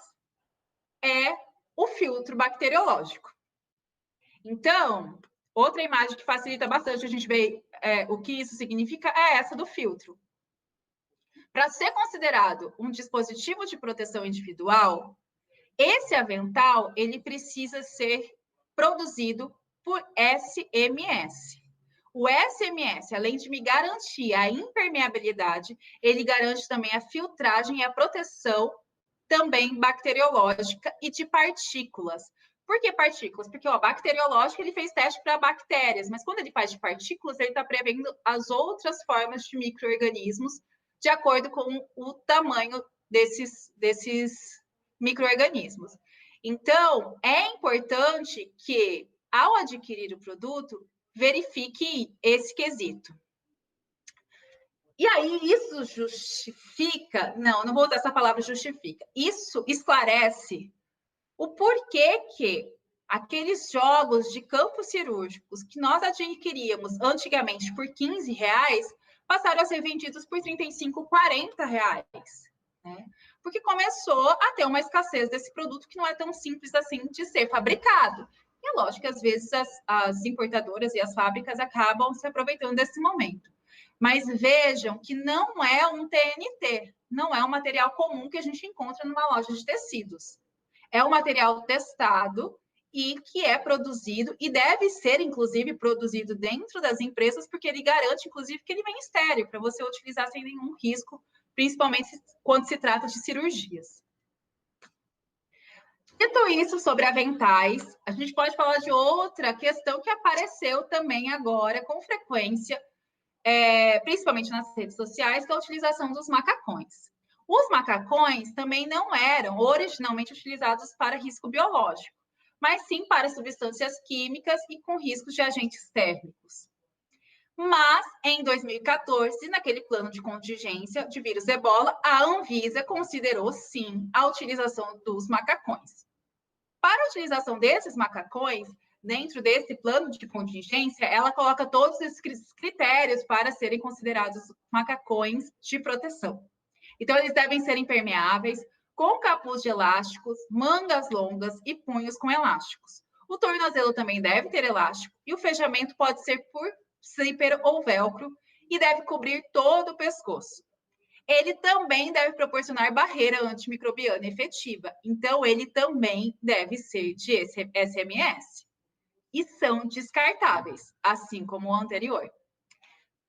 é o filtro bacteriológico. Então, outra imagem que facilita bastante a gente ver o que isso significa é essa do filtro. Para ser considerado um dispositivo de proteção individual, esse avental ele precisa ser produzido por SMS. O SMS, além de me garantir a impermeabilidade, ele garante também a filtragem e a proteção também bacteriológica e de partículas. Por que partículas? Porque o bacteriológico ele fez teste para bactérias, mas quando ele faz de partículas, ele está prevendo as outras formas de micro-organismos de acordo com o tamanho desses micro-organismos. Então, é importante que, ao adquirir o produto, verifique esse quesito. E aí, isso justifica... Não vou usar essa palavra justifica. Isso esclarece o porquê que aqueles jogos de campos cirúrgicos que nós adquiríamos antigamente por R$15, passaram a ser vendidos por R$35, R$40. Né? Porque começou a ter uma escassez desse produto que não é tão simples assim de ser fabricado. E é lógico que às vezes as importadoras e as fábricas acabam se aproveitando desse momento. Mas vejam que não é um TNT, não é um material comum que a gente encontra numa loja de tecidos. É um material testado e que é produzido e deve ser, inclusive, produzido dentro das empresas, porque ele garante, inclusive, que ele vem estéril, para você utilizar sem nenhum risco, principalmente quando se trata de cirurgias. Dito isso sobre aventais, a gente pode falar de outra questão que apareceu também agora com frequência, principalmente nas redes sociais, que é a utilização dos macacões. Os macacões também não eram originalmente utilizados para risco biológico, mas sim para substâncias químicas e com riscos de agentes térmicos. Mas, em 2014, naquele plano de contingência de vírus Ebola, a Anvisa considerou, sim, a utilização dos macacões. Para a utilização desses macacões, dentro desse plano de contingência, ela coloca todos esses critérios para serem considerados macacões de proteção. Então, eles devem ser impermeáveis, com capuz de elásticos, mangas longas e punhos com elásticos. O tornozelo também deve ter elástico e o fechamento pode ser por zíper ou velcro e deve cobrir todo o pescoço. Ele também deve proporcionar barreira antimicrobiana efetiva. Então, ele também deve ser de SMS. E são descartáveis, assim como o anterior.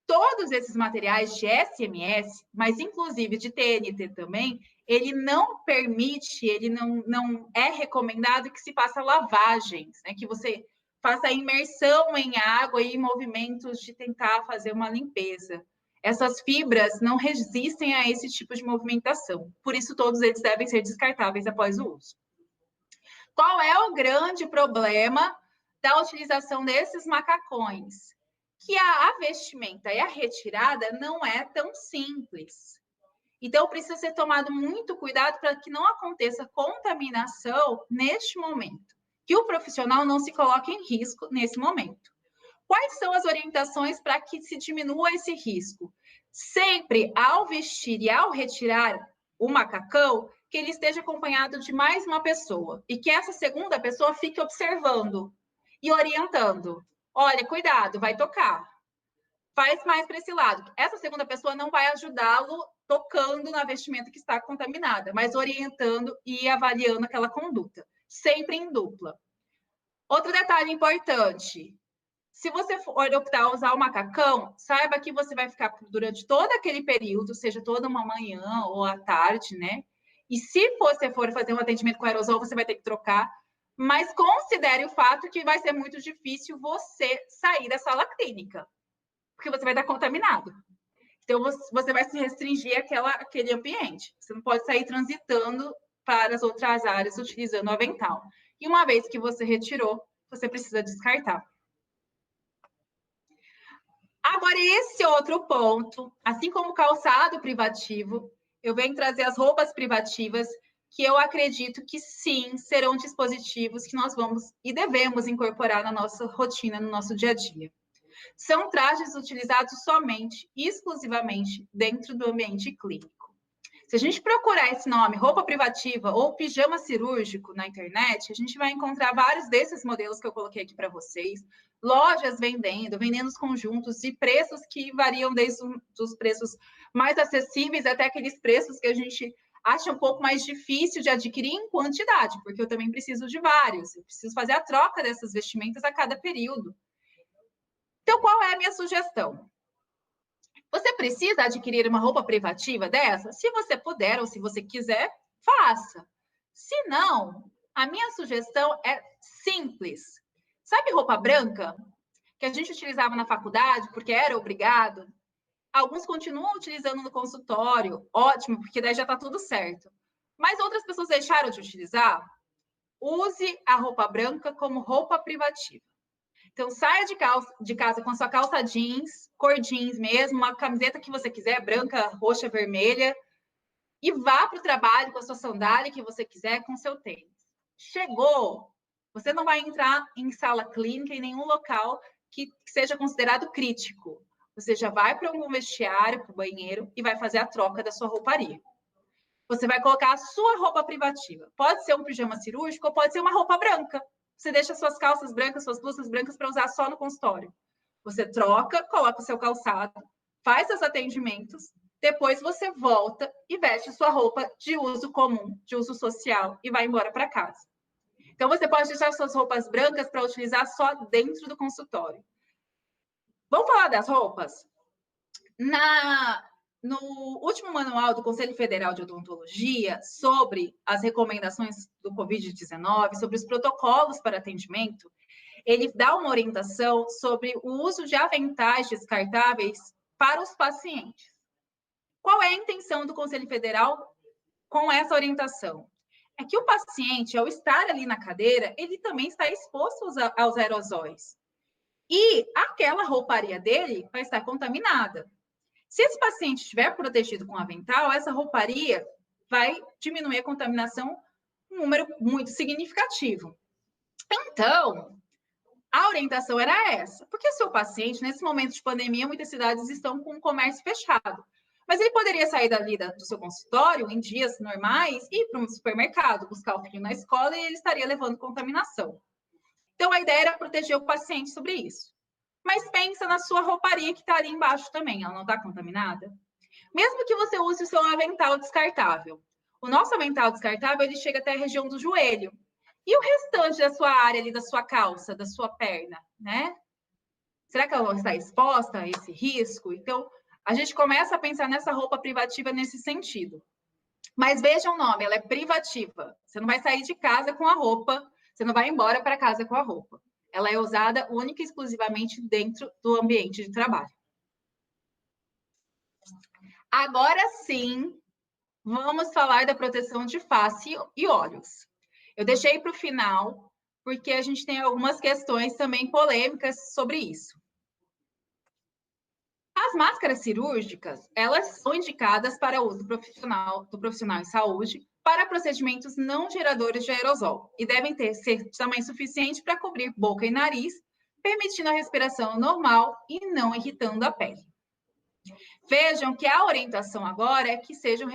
Todos esses materiais de SMS, mas inclusive de TNT também, ele não permite, ele não é recomendado que se faça lavagens, né? Que você faça imersão em água e movimentos de tentar fazer uma limpeza. Essas fibras não resistem a esse tipo de movimentação. Por isso, todos eles devem ser descartáveis após o uso. Qual é o grande problema da utilização desses macacões? Que a vestimenta e a retirada não é tão simples. Então, precisa ser tomado muito cuidado para que não aconteça contaminação neste momento, que o profissional não se coloque em risco nesse momento. Quais são as orientações para que se diminua esse risco? Sempre, ao vestir e ao retirar o macacão, que ele esteja acompanhado de mais uma pessoa e que essa segunda pessoa fique observando e orientando. Olha, cuidado, vai tocar. Faz mais para esse lado. Essa segunda pessoa não vai ajudá-lo tocando na vestimenta que está contaminada, mas orientando e avaliando aquela conduta, sempre em dupla. Outro detalhe importante: se você for optar usar o macacão, saiba que você vai ficar durante todo aquele período, seja toda uma manhã ou à tarde, né? E se você for fazer um atendimento com aerosol, você vai ter que trocar. Mas considere o fato que vai ser muito difícil você sair da sala clínica, porque você vai estar contaminado. Então, você vai se restringir àquele ambiente. Você não pode sair transitando para as outras áreas utilizando o avental. E uma vez que você retirou, você precisa descartar. Agora, esse outro ponto, assim como o calçado privativo, eu venho trazer as roupas privativas, que eu acredito que sim, serão dispositivos que nós vamos e devemos incorporar na nossa rotina, no nosso dia a dia. São trajes utilizados somente, exclusivamente, dentro do ambiente clínico. Se a gente procurar esse nome, roupa privativa ou pijama cirúrgico na internet, a gente vai encontrar vários desses modelos que eu coloquei aqui para vocês. Lojas vendendo os conjuntos e preços que variam desde os preços mais acessíveis até aqueles preços que a gente acha um pouco mais difícil de adquirir em quantidade, porque eu também preciso de vários. Eu preciso fazer a troca dessas vestimentas a cada período. Então, qual é a minha sugestão? Você precisa adquirir uma roupa privativa dessa? Se você puder ou se você quiser, faça. Se não, a minha sugestão é simples. Sabe roupa branca? Que a gente utilizava na faculdade porque era obrigado? Alguns continuam utilizando no consultório, ótimo, porque daí já está tudo certo. Mas outras pessoas deixaram de utilizar? Use a roupa branca como roupa privativa. Então, saia de casa com a sua calça jeans, cor jeans mesmo, uma camiseta que você quiser, branca, roxa, vermelha, e vá para o trabalho com a sua sandália que você quiser, com seu tênis. Chegou, você não vai entrar em sala clínica, em nenhum local que seja considerado crítico. Você já vai para algum vestiário, para o banheiro, e vai fazer a troca da sua rouparia. Você vai colocar a sua roupa privativa. Pode ser um pijama cirúrgico ou pode ser uma roupa branca. Você deixa suas calças brancas, suas blusas brancas para usar só no consultório. Você troca, coloca o seu calçado, faz seus atendimentos, depois você volta e veste sua roupa de uso comum, de uso social e vai embora para casa. Então, você pode deixar suas roupas brancas para utilizar só dentro do consultório. Vamos falar das roupas? No último manual do Conselho Federal de Odontologia sobre as recomendações do Covid-19, sobre os protocolos para atendimento, ele dá uma orientação sobre o uso de aventais descartáveis para os pacientes. Qual é a intenção do Conselho Federal com essa orientação? É que o paciente, ao estar ali na cadeira, ele também está exposto aos aerosóis. E aquela rouparia dele vai estar contaminada. Se esse paciente estiver protegido com avental, essa rouparia vai diminuir a contaminação um número muito significativo. Então, a orientação era essa, porque o seu paciente, nesse momento de pandemia, muitas cidades estão com o comércio fechado. Mas ele poderia sair dali do seu consultório em dias normais e ir para um supermercado, buscar o filho na escola e ele estaria levando contaminação. Então, a ideia era proteger o paciente sobre isso. Mas pensa na sua rouparia que está ali embaixo também, ela não está contaminada? Mesmo que você use o seu avental descartável. O nosso avental descartável, ele chega até a região do joelho. E o restante da sua área ali, da sua calça, da sua perna, né? Será que ela está exposta a esse risco? Então, a gente começa a pensar nessa roupa privativa nesse sentido. Mas veja o nome, ela é privativa. Você não vai sair de casa com a roupa, você não vai embora para casa com a roupa. Ela é usada única e exclusivamente dentro do ambiente de trabalho. Agora sim, vamos falar da proteção de face e olhos. Eu deixei para o final, porque a gente tem algumas questões também polêmicas sobre isso. As máscaras cirúrgicas, elas são indicadas para uso do profissional em saúde para procedimentos não geradores de aerosol e devem ser de tamanho suficiente para cobrir boca e nariz, permitindo a respiração normal e não irritando a pele. Vejam que a orientação agora é que sejam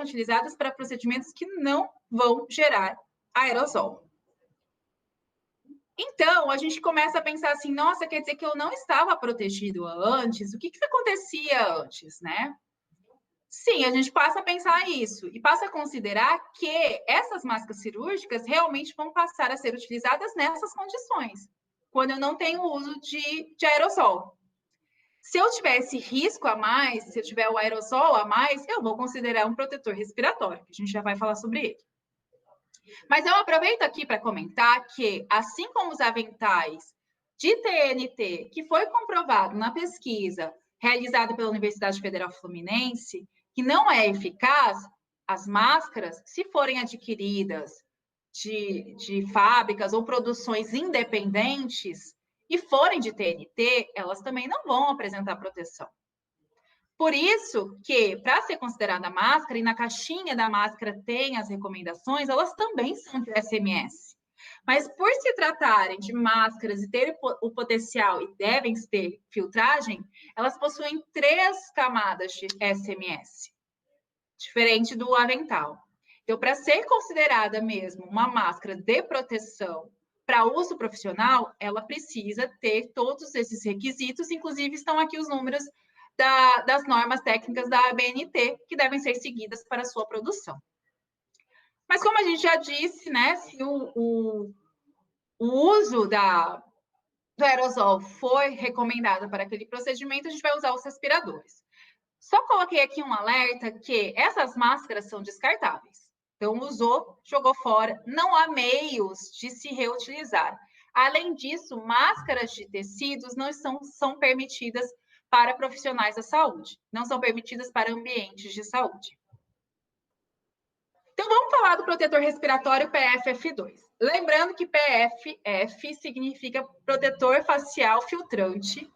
utilizadas para procedimentos que não vão gerar aerosol. Então, a gente começa a pensar assim, nossa, quer dizer que eu não estava protegido antes? O que acontecia antes, né? Sim, a gente passa a pensar isso e passa a considerar que essas máscaras cirúrgicas realmente vão passar a ser utilizadas nessas condições, quando eu não tenho uso de aerosol. Se eu tivesse risco a mais, se eu tiver o aerosol a mais, eu vou considerar um protetor respiratório, que a gente já vai falar sobre ele. Mas eu aproveito aqui para comentar que, assim como os aventais de TNT, que foi comprovado na pesquisa realizada pela Universidade Federal Fluminense, que não é eficaz, as máscaras, se forem adquiridas de fábricas ou produções independentes e forem de TNT, elas também não vão apresentar proteção. Por isso que, para ser considerada máscara, e na caixinha da máscara tem as recomendações, elas também são de SMS. Mas por se tratarem de máscaras e ter o potencial e devem ter filtragem, elas possuem 3 camadas de SMS, diferente do avental. Então, para ser considerada mesmo uma máscara de proteção para uso profissional, ela precisa ter todos esses requisitos, inclusive estão aqui os números das normas técnicas da ABNT, que devem ser seguidas para a sua produção. Mas como a gente já disse, né, se o uso do aerosol foi recomendado para aquele procedimento, a gente vai usar os respiradores. Só coloquei aqui um alerta que essas máscaras são descartáveis. Então, usou, jogou fora, não há meios de se reutilizar. Além disso, máscaras de tecidos não são permitidas para profissionais da saúde, não são permitidas para ambientes de saúde. Então, vamos falar do protetor respiratório PFF2. Lembrando que PFF significa protetor facial filtrante,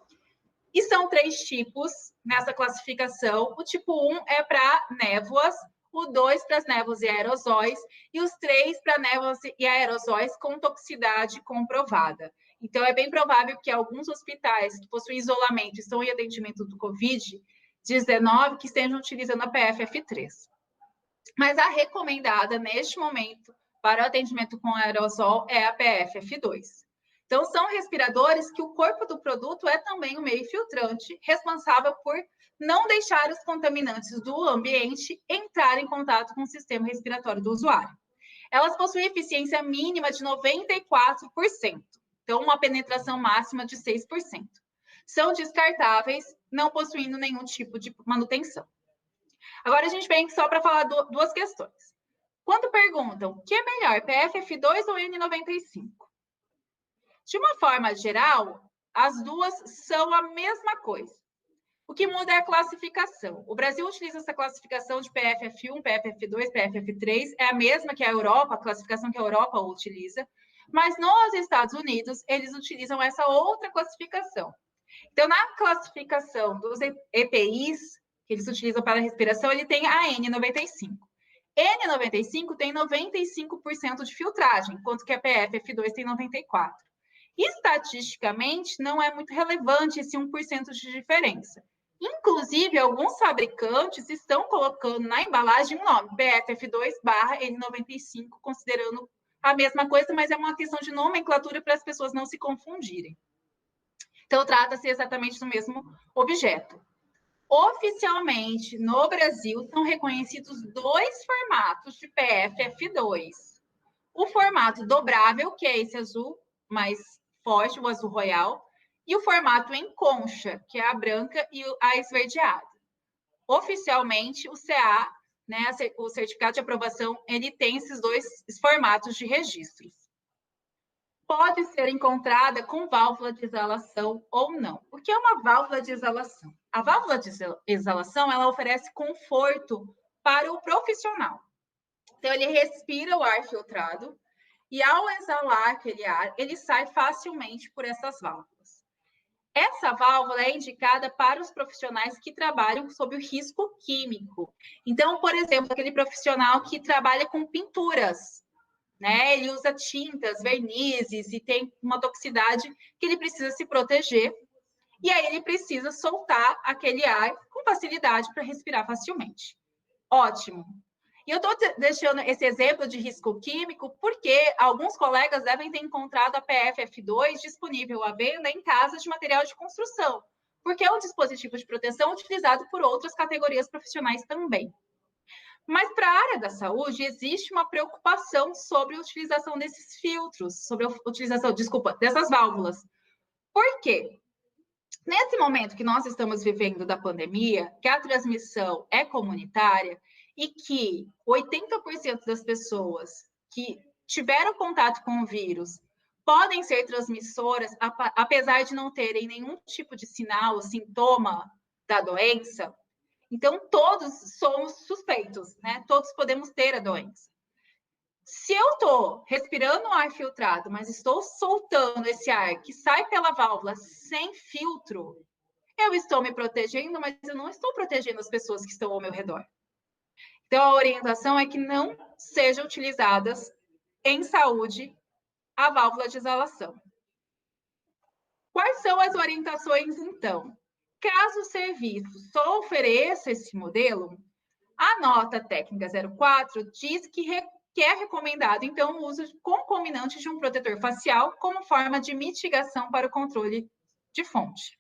e são 3 tipos nessa classificação. O tipo 1 é para névoas, o 2 para as névoas e aerosóis, e os 3 para névoas e aerosóis com toxicidade comprovada. Então, é bem provável que alguns hospitais que possuem isolamento e estão em atendimento do Covid-19 que estejam utilizando a PFF3. Mas a recomendada, neste momento, para o atendimento com aerosol é a PFF2. Então, são respiradores que o corpo do produto é também um meio filtrante, responsável por não deixar os contaminantes do ambiente entrar em contato com o sistema respiratório do usuário. Elas possuem eficiência mínima de 94%, então uma penetração máxima de 6%. São descartáveis, não possuindo nenhum tipo de manutenção. Agora a gente vem só para falar duas questões. Quando perguntam, o que é melhor, PFF2 ou N95? De uma forma geral, as duas são a mesma coisa. O que muda é a classificação. O Brasil utiliza essa classificação de PFF1, PFF2, PFF3, é a mesma que a Europa, a classificação que a Europa utiliza, mas nos Estados Unidos, eles utilizam essa outra classificação. Então, na classificação dos EPIs, que eles utilizam para a respiração, ele tem a N95. N95 tem 95% de filtragem, enquanto que a PFF2 tem 94%. Estatisticamente, não é muito relevante esse 1% de diferença. Inclusive, alguns fabricantes estão colocando na embalagem um nome, PFF2/N95, considerando a mesma coisa, mas é uma questão de nomenclatura para as pessoas não se confundirem. Então, trata-se exatamente do mesmo objeto. Oficialmente, no Brasil, são reconhecidos 2 formatos de PFF2. O formato dobrável, que é esse azul mais forte, o azul royal, e o formato em concha, que é a branca e a esverdeada. Oficialmente, o CA, né, o certificado de aprovação, ele tem esses 2 formatos de registros. Pode ser encontrada com válvula de exalação ou não. O que é uma válvula de exalação? A válvula de exalação, ela oferece conforto para o profissional. Então, ele respira o ar filtrado e, ao exalar aquele ar, ele sai facilmente por essas válvulas. Essa válvula é indicada para os profissionais que trabalham sob o risco químico. Então, por exemplo, aquele profissional que trabalha com pinturas, né? Ele usa tintas, vernizes e tem uma toxicidade que ele precisa se proteger. E aí ele precisa soltar aquele ar com facilidade para respirar facilmente. Ótimo. E eu estou deixando esse exemplo de risco químico porque alguns colegas devem ter encontrado a PFF2 disponível à venda em casas de material de construção, porque é um dispositivo de proteção utilizado por outras categorias profissionais também. Mas para a área da saúde, existe uma preocupação sobre a utilização desses filtros, sobre a utilização, dessas válvulas. Por quê? Nesse momento que nós estamos vivendo da pandemia, que a transmissão é comunitária e que 80% das pessoas que tiveram contato com o vírus podem ser transmissoras, apesar de não terem nenhum tipo de sinal ou sintoma da doença, então todos somos suspeitos, né? Todos podemos ter a doença. Se eu estou respirando ar filtrado, mas estou soltando esse ar que sai pela válvula sem filtro, eu estou me protegendo, mas eu não estou protegendo as pessoas que estão ao meu redor. Então, a orientação é que não sejam utilizadas em saúde a válvula de exalação. Quais são as orientações, então? Caso o serviço só ofereça esse modelo, a nota técnica 04 diz que é recomendado, então, o uso concomitante de um protetor facial como forma de mitigação para o controle de fonte.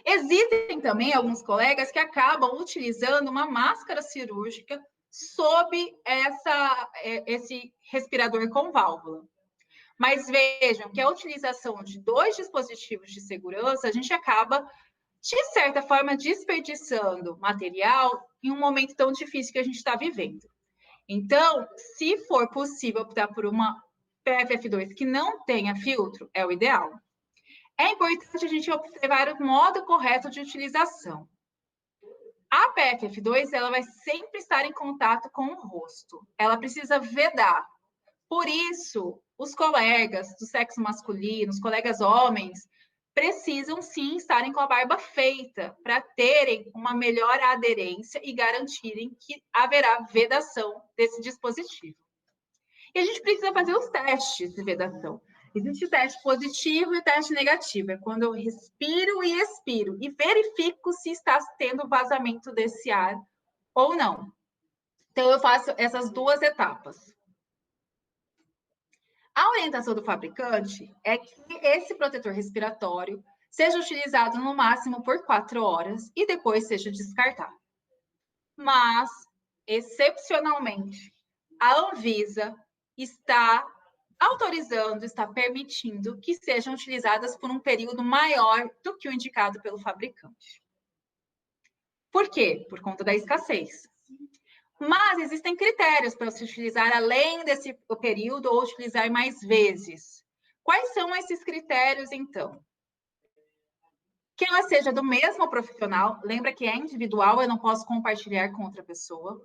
Existem também alguns colegas que acabam utilizando uma máscara cirúrgica sob esse respirador com válvula. Mas vejam que a utilização de 2 dispositivos de segurança, a gente acaba, de certa forma, desperdiçando material em um momento tão difícil que a gente está vivendo. Então, se for possível optar por uma PFF2 que não tenha filtro, é o ideal. É importante a gente observar o modo correto de utilização. A PFF2 ela vai sempre estar em contato com o rosto. Ela precisa vedar. Por isso, os colegas do sexo masculino, os colegas homens, precisam sim estarem com a barba feita para terem uma melhor aderência e garantirem que haverá vedação desse dispositivo. E a gente precisa fazer os testes de vedação. Existe o teste positivo e o teste negativo. É quando eu respiro e expiro e verifico se está tendo vazamento desse ar ou não. Então, eu faço essas 2 etapas. A orientação do fabricante é que esse protetor respiratório seja utilizado no máximo por 4 horas e depois seja descartado. Mas, excepcionalmente, a Anvisa está autorizando, está permitindo que sejam utilizadas por um período maior do que o indicado pelo fabricante. Por quê? Por conta da escassez. Mas existem critérios para se utilizar além desse período ou utilizar mais vezes. Quais são esses critérios, então? Que ela seja do mesmo profissional, lembra que é individual, eu não posso compartilhar com outra pessoa.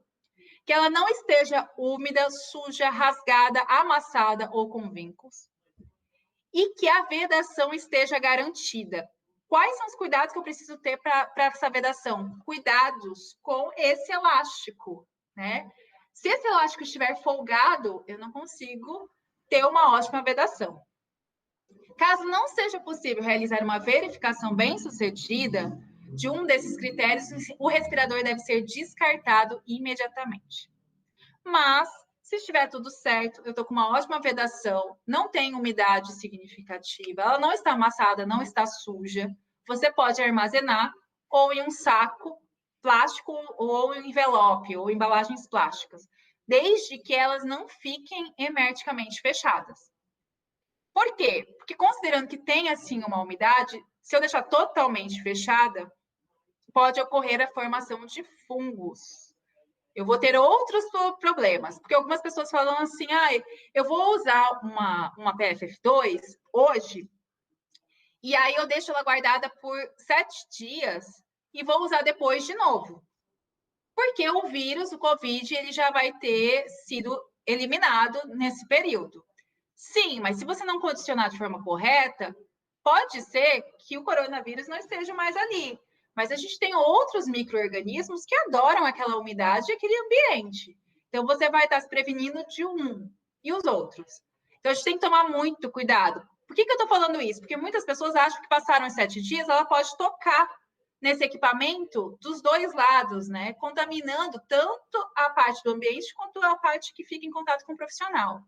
Que ela não esteja úmida, suja, rasgada, amassada ou com vincos. E que a vedação esteja garantida. Quais são os cuidados que eu preciso ter para essa vedação? Cuidados com esse elástico, né? Se esse elástico estiver folgado, eu não consigo ter uma ótima vedação. Caso não seja possível realizar uma verificação bem-sucedida de um desses critérios, o respirador deve ser descartado imediatamente. Mas, se estiver tudo certo, eu estou com uma ótima vedação, não tem umidade significativa, ela não está amassada, não está suja, você pode armazenar ou em um saco plástico ou em envelope ou embalagens plásticas, desde que elas não fiquem hermeticamente fechadas. Por quê? Porque considerando que tem, assim, uma umidade, se eu deixar totalmente fechada, pode ocorrer a formação de fungos. Eu vou ter outros problemas, porque algumas pessoas falam assim, eu vou usar uma PFF2 hoje, e aí eu deixo ela guardada por 7 dias e vou usar depois de novo. Porque o vírus, o Covid, ele já vai ter sido eliminado nesse período. Sim, mas se você não condicionar de forma correta, Pode ser que o coronavírus não esteja mais ali, mas a gente tem outros micro-organismos que adoram aquela umidade e aquele ambiente. Então, você vai estar se prevenindo de um e os outros. Então, a gente tem que tomar muito cuidado. Por que eu estou falando isso? Porque muitas pessoas acham que passaram os 7 dias, ela pode tocar nesse equipamento dos dois lados, né? Contaminando tanto a parte do ambiente quanto a parte que fica em contato com o profissional.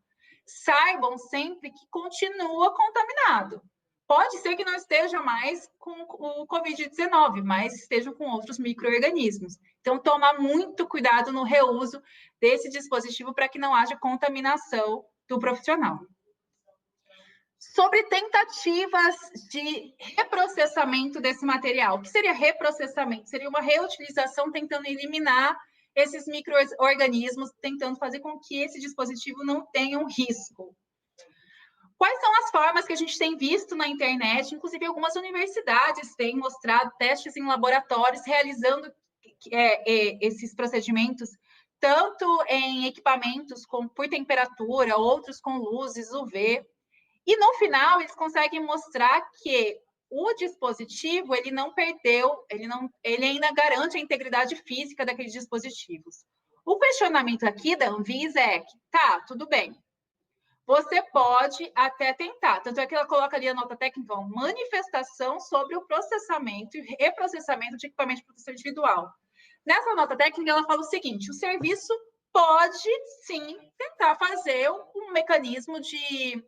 Saibam sempre que continua contaminado. Pode ser que não esteja mais com o Covid-19, mas estejam com outros micro-organismos. Então, tomar muito cuidado no reuso desse dispositivo para que não haja contaminação do profissional. Sobre tentativas de reprocessamento desse material. O que seria reprocessamento? Seria uma reutilização tentando eliminar esses micro-organismos, tentando fazer com que esse dispositivo não tenha um risco. Quais são as formas que a gente tem visto na internet? Inclusive, algumas universidades têm mostrado testes em laboratórios realizando esses procedimentos, tanto em equipamentos por temperatura, outros com luzes UV. E no final, eles conseguem mostrar que o dispositivo ele não perdeu, ele ainda garante a integridade física daqueles dispositivos. O questionamento aqui da Anvisa é que, tá, tudo bem, você pode até tentar, tanto é que ela coloca ali a nota técnica, manifestação sobre o processamento e reprocessamento de equipamento de proteção individual. Nessa nota técnica, ela fala o seguinte, o serviço pode, sim, tentar fazer um mecanismo de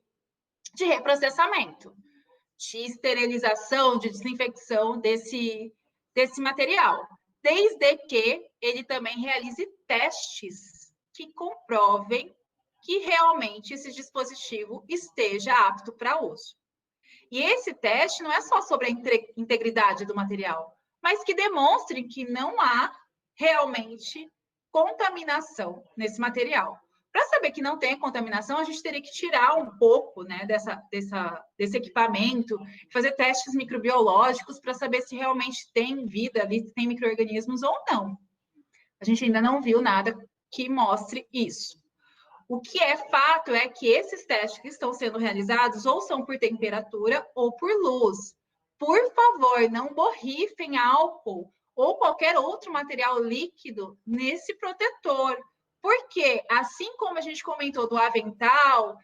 reprocessamento, de esterilização, de desinfecção desse material, desde que ele também realize testes que comprovem que realmente esse dispositivo esteja apto para uso. E esse teste não é só sobre a integridade do material, mas que demonstre que não há realmente contaminação nesse material. Para saber que não tem contaminação, a gente teria que tirar um pouco, né, desse equipamento, fazer testes microbiológicos para saber se realmente tem vida ali, se tem micro-organismos ou não. A gente ainda não viu nada que mostre isso. O que é fato é que esses testes que estão sendo realizados ou são por temperatura ou por luz. Por favor, não borrifem álcool ou qualquer outro material líquido nesse protetor. Porque, assim como a gente comentou do avental,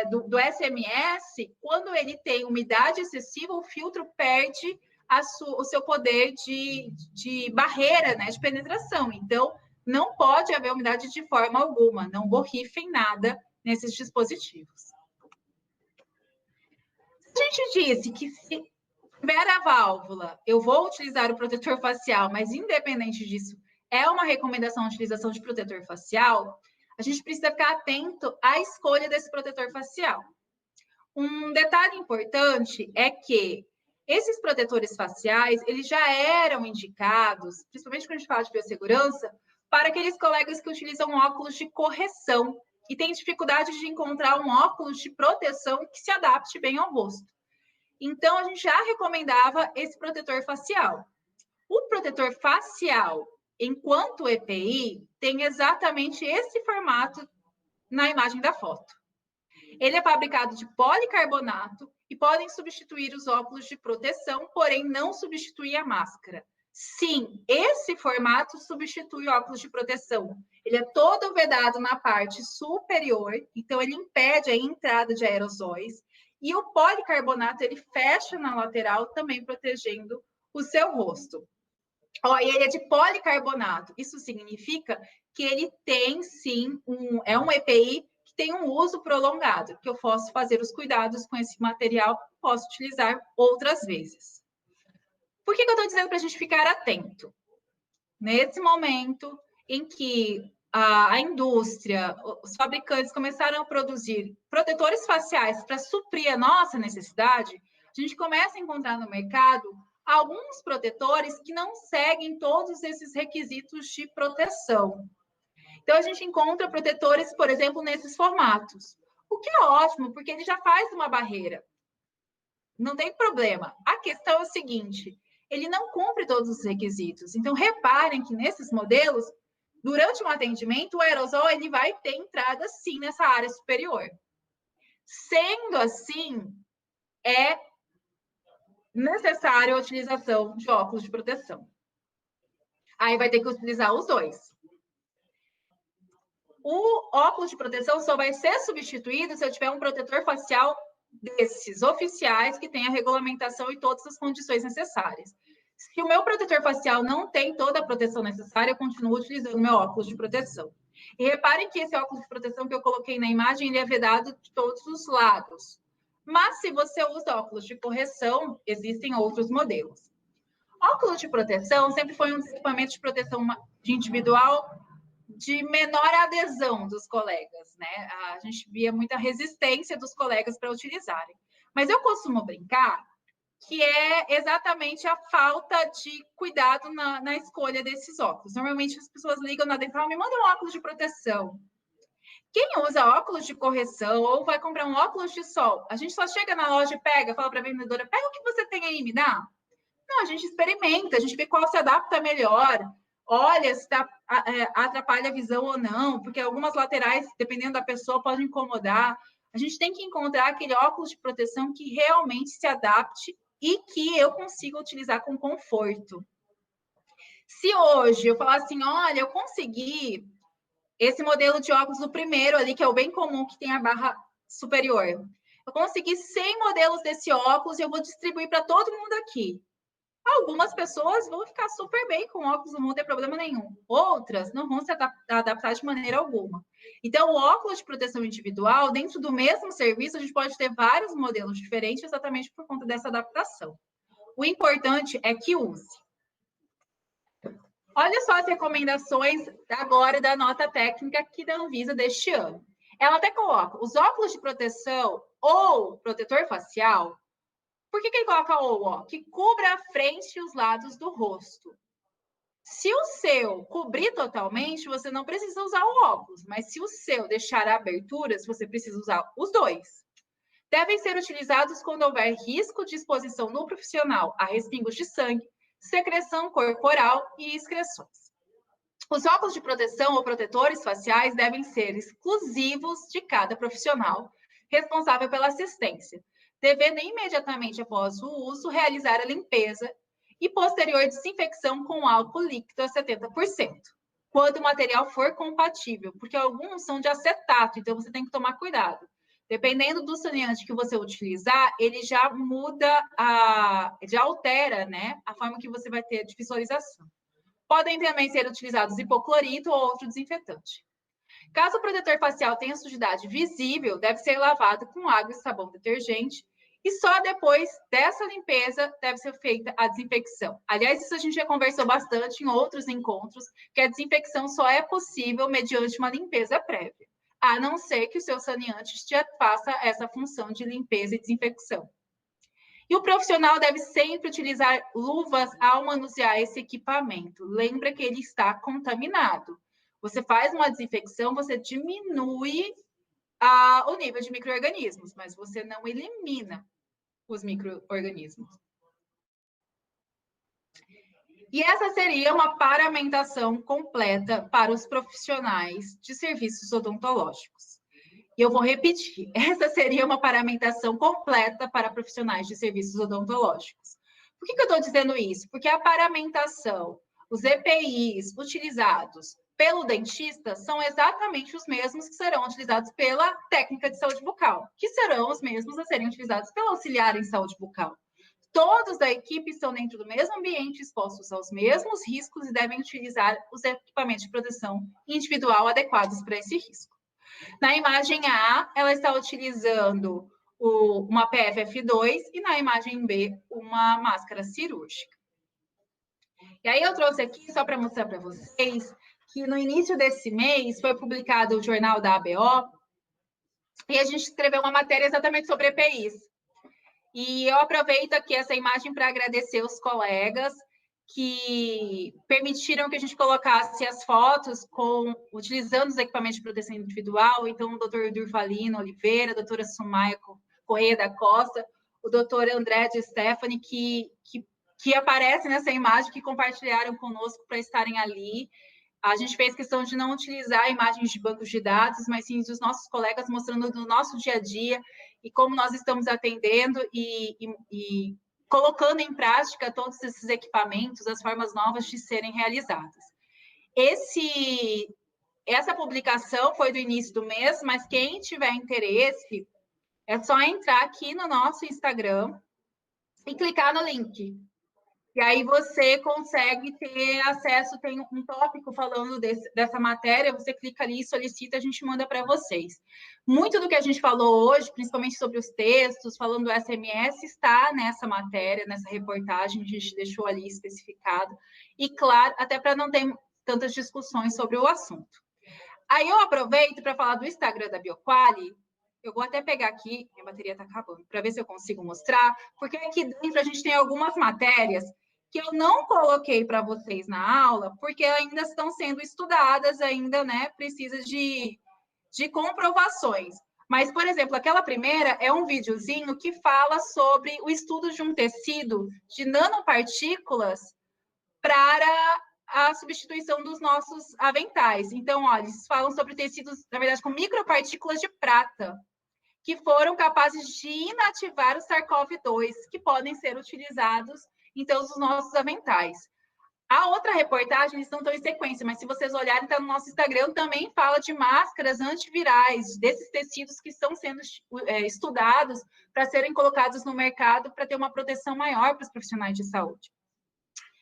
do SMS, quando ele tem umidade excessiva, o filtro perde o seu poder de barreira, né, de penetração. Então, não pode haver umidade de forma alguma, não borrifem nada nesses dispositivos. A gente disse que se tiver a válvula, eu vou utilizar o protetor facial, mas independente disso, é uma recomendação a utilização de protetor facial, a gente precisa ficar atento à escolha desse protetor facial. Um detalhe importante é que esses protetores faciais, eles já eram indicados, principalmente quando a gente fala de biossegurança, para aqueles colegas que utilizam óculos de correção e têm dificuldade de encontrar um óculos de proteção que se adapte bem ao rosto. Então, a gente já recomendava esse protetor facial. O protetor facial, enquanto EPI, tem exatamente esse formato na imagem da foto. Ele é fabricado de policarbonato e podem substituir os óculos de proteção, porém não substitui a máscara. Sim, esse formato substitui óculos de proteção. Ele é todo vedado na parte superior, então ele impede a entrada de aerosóis. E o policarbonato, ele fecha na lateral, também protegendo o seu rosto. E ele é de policarbonato. Isso significa que ele tem, sim, é um EPI que tem um uso prolongado, que eu posso fazer os cuidados com esse material, posso utilizar outras vezes. Por que eu estou dizendo para a gente ficar atento? Nesse momento em que a indústria, os fabricantes começaram a produzir protetores faciais para suprir a nossa necessidade, a gente começa a encontrar no mercado alguns protetores que não seguem todos esses requisitos de proteção. Então, a gente encontra protetores, por exemplo, nesses formatos, o que é ótimo, porque ele já faz uma barreira. Não tem problema. A questão é o seguinte, ele não cumpre todos os requisitos. Então, reparem que nesses modelos, durante um atendimento, o aerosol ele vai ter entrada, sim, nessa área superior. Sendo assim, é necessário a utilização de óculos de proteção. Aí vai ter que utilizar os dois. O óculos de proteção só vai ser substituído se eu tiver um protetor facial desses oficiais que tem a regulamentação e todas as condições necessárias. Se o meu protetor facial não tem toda a proteção necessária, eu continuo utilizando meu óculos de proteção. E reparem que esse óculos de proteção que eu coloquei na imagem, ele é vedado de todos os lados. Mas se você usa óculos de correção, existem outros modelos. Óculos de proteção sempre foi um dos equipamentos de proteção individual de menor adesão dos colegas, né? A gente via muita resistência dos colegas para utilizarem. Mas eu costumo brincar que é exatamente a falta de cuidado na escolha desses óculos. Normalmente as pessoas ligam na Dental, me mandam um óculos de proteção. Quem usa óculos de correção ou vai comprar um óculos de sol, a gente só chega na loja e pega, fala para a vendedora, pega o que você tem aí, me dá. Não, a gente experimenta, a gente vê qual se adapta melhor, olha se atrapalha a visão ou não, porque algumas laterais, dependendo da pessoa, podem incomodar. A gente tem que encontrar aquele óculos de proteção que realmente se adapte e que eu consiga utilizar com conforto. Se hoje eu falar assim, olha, eu consegui esse modelo de óculos, o primeiro ali, que é o bem comum, que tem a barra superior. Eu consegui 100 modelos desse óculos e eu vou distribuir para todo mundo aqui. Algumas pessoas vão ficar super bem com óculos, não vão ter problema nenhum. Outras não vão se adaptar de maneira alguma. Então, o óculos de proteção individual, dentro do mesmo serviço, a gente pode ter vários modelos diferentes exatamente por conta dessa adaptação. O importante é que use. Olha só as recomendações agora da nota técnica aqui da Anvisa deste ano. Ela até coloca os óculos de proteção ou protetor facial. Por que ele coloca ou? Ó? Que cubra a frente e os lados do rosto. Se o seu cobrir totalmente, você não precisa usar o óculos, mas se o seu deixar aberturas, você precisa usar os dois. Devem ser utilizados quando houver risco de exposição no profissional a respingos de sangue, secreção corporal e excreções. Os óculos de proteção ou protetores faciais devem ser exclusivos de cada profissional responsável pela assistência, devendo imediatamente após o uso realizar a limpeza e posterior desinfecção com álcool líquido a 70%, quando o material for compatível, porque alguns são de acetato, então você tem que tomar cuidado. Dependendo do saneante que você utilizar, ele já muda, já altera, né, a forma que você vai ter de visualização. Podem também ser utilizados hipoclorito ou outro desinfetante. Caso o protetor facial tenha sujidade visível, deve ser lavado com água e sabão detergente e só depois dessa limpeza deve ser feita a desinfecção. Aliás, isso a gente já conversou bastante em outros encontros, que a desinfecção só é possível mediante uma limpeza prévia, a não ser que o seu saneante já faça essa função de limpeza e desinfecção. E o profissional deve sempre utilizar luvas ao manusear esse equipamento. Lembra que ele está contaminado. Você faz uma desinfecção, você diminui o nível de micro-organismos, mas você não elimina os micro-organismos. E essa seria uma paramentação completa para os profissionais de serviços odontológicos. E eu vou repetir, essa seria uma paramentação completa para profissionais de serviços odontológicos. Por que eu estou dizendo isso? Porque a paramentação, os EPIs utilizados pelo dentista são exatamente os mesmos que serão utilizados pela técnica de saúde bucal, que serão os mesmos a serem utilizados pelo auxiliar em saúde bucal. Todos da equipe estão dentro do mesmo ambiente, expostos aos mesmos riscos e devem utilizar os equipamentos de proteção individual adequados para esse risco. Na imagem A, ela está utilizando uma PFF2 e na imagem B, uma máscara cirúrgica. E aí eu trouxe aqui só para mostrar para vocês que no início desse mês foi publicado o jornal da ABO e a gente escreveu uma matéria exatamente sobre EPIs. E eu aproveito aqui essa imagem para agradecer os colegas que permitiram que a gente colocasse as fotos utilizando os equipamentos de proteção individual. Então, o doutor Durvalino Oliveira, a doutora Sumaia Correia da Costa, o doutor André de Stefani, que aparecem nessa imagem, que compartilharam conosco para estarem ali. A gente fez questão de não utilizar imagens de bancos de dados, mas sim dos nossos colegas mostrando do nosso dia a dia e como nós estamos atendendo e colocando em prática todos esses equipamentos, as formas novas de serem realizadas. Essa publicação foi do início do mês, mas quem tiver interesse, é só entrar aqui no nosso Instagram e clicar no link. E aí você consegue ter acesso, tem um tópico falando dessa matéria, você clica ali, solicita, a gente manda para vocês. Muito do que a gente falou hoje, principalmente sobre os textos, falando do SMS, está nessa matéria, nessa reportagem, a gente deixou ali especificado. E, claro, até para não ter tantas discussões sobre o assunto. Aí eu aproveito para falar do Instagram da Bioquali. Eu vou até pegar aqui, minha bateria está acabando, para ver se eu consigo mostrar, porque aqui dentro a gente tem algumas matérias que eu não coloquei para vocês na aula, porque ainda estão sendo estudadas, ainda, né, precisa de comprovações. Mas, por exemplo, aquela primeira é um videozinho que fala sobre o estudo de um tecido de nanopartículas para a substituição dos nossos aventais. Então, olha, eles falam sobre tecidos, na verdade, com micropartículas de prata, que foram capazes de inativar o SARS-CoV-2, que podem ser utilizados então, os nossos aventais. A outra reportagem, eles não estão em sequência, mas se vocês olharem, está no nosso Instagram, também fala de máscaras antivirais, desses tecidos que estão sendo estudados para serem colocados no mercado para ter uma proteção maior para os profissionais de saúde.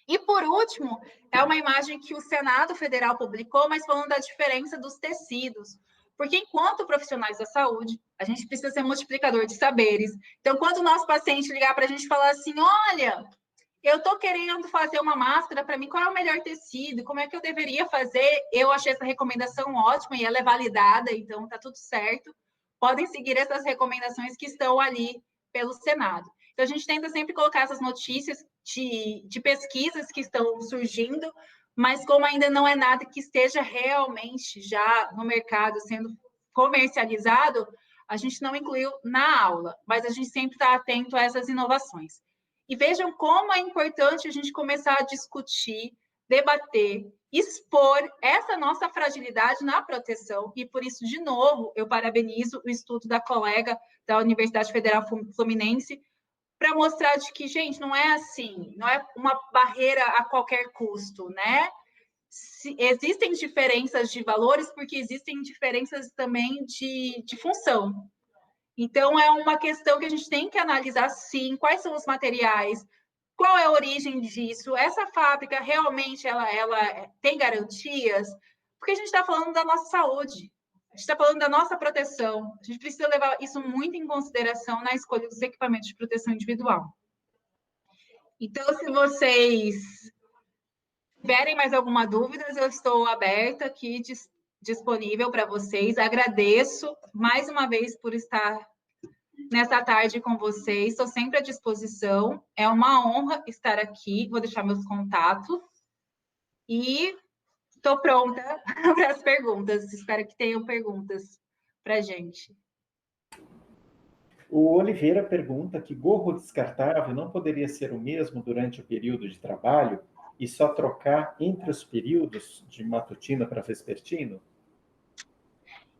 E, por último, é uma imagem que o Senado Federal publicou, mas falando da diferença dos tecidos. Porque, enquanto profissionais da saúde, a gente precisa ser multiplicador de saberes. Então, quando o nosso paciente ligar para a gente e falar assim, olha, eu estou querendo fazer uma máscara, para mim, qual é o melhor tecido? Como é que eu deveria fazer? Eu achei essa recomendação ótima e ela é validada, então está tudo certo. Podem seguir essas recomendações que estão ali pelo Senado. Então, a gente tenta sempre colocar essas notícias de pesquisas que estão surgindo, mas como ainda não é nada que esteja realmente já no mercado sendo comercializado, a gente não incluiu na aula, mas a gente sempre está atento a essas inovações. E vejam como é importante a gente começar a discutir, debater, expor essa nossa fragilidade na proteção. E por isso, de novo, eu parabenizo o estudo da colega da Universidade Federal Fluminense para mostrar de que, gente, não é assim, não é uma barreira a qualquer custo, né? Existem diferenças de valores porque existem diferenças também de função. Então, é uma questão que a gente tem que analisar, sim, quais são os materiais, qual é a origem disso, essa fábrica realmente ela tem garantias, porque a gente está falando da nossa saúde, a gente está falando da nossa proteção, a gente precisa levar isso muito em consideração na escolha dos equipamentos de proteção individual. Então, se vocês tiverem mais alguma dúvida, eu estou aberta aqui, disponível para vocês. Agradeço mais uma vez por estar nessa tarde com vocês. Estou sempre à disposição. É uma honra estar aqui. Vou deixar meus contatos. E estou pronta para as perguntas. Espero que tenham perguntas para a gente.
O Oliveira pergunta que gorro descartável não poderia ser o mesmo durante o período de trabalho e só trocar entre os períodos de matutino para vespertino?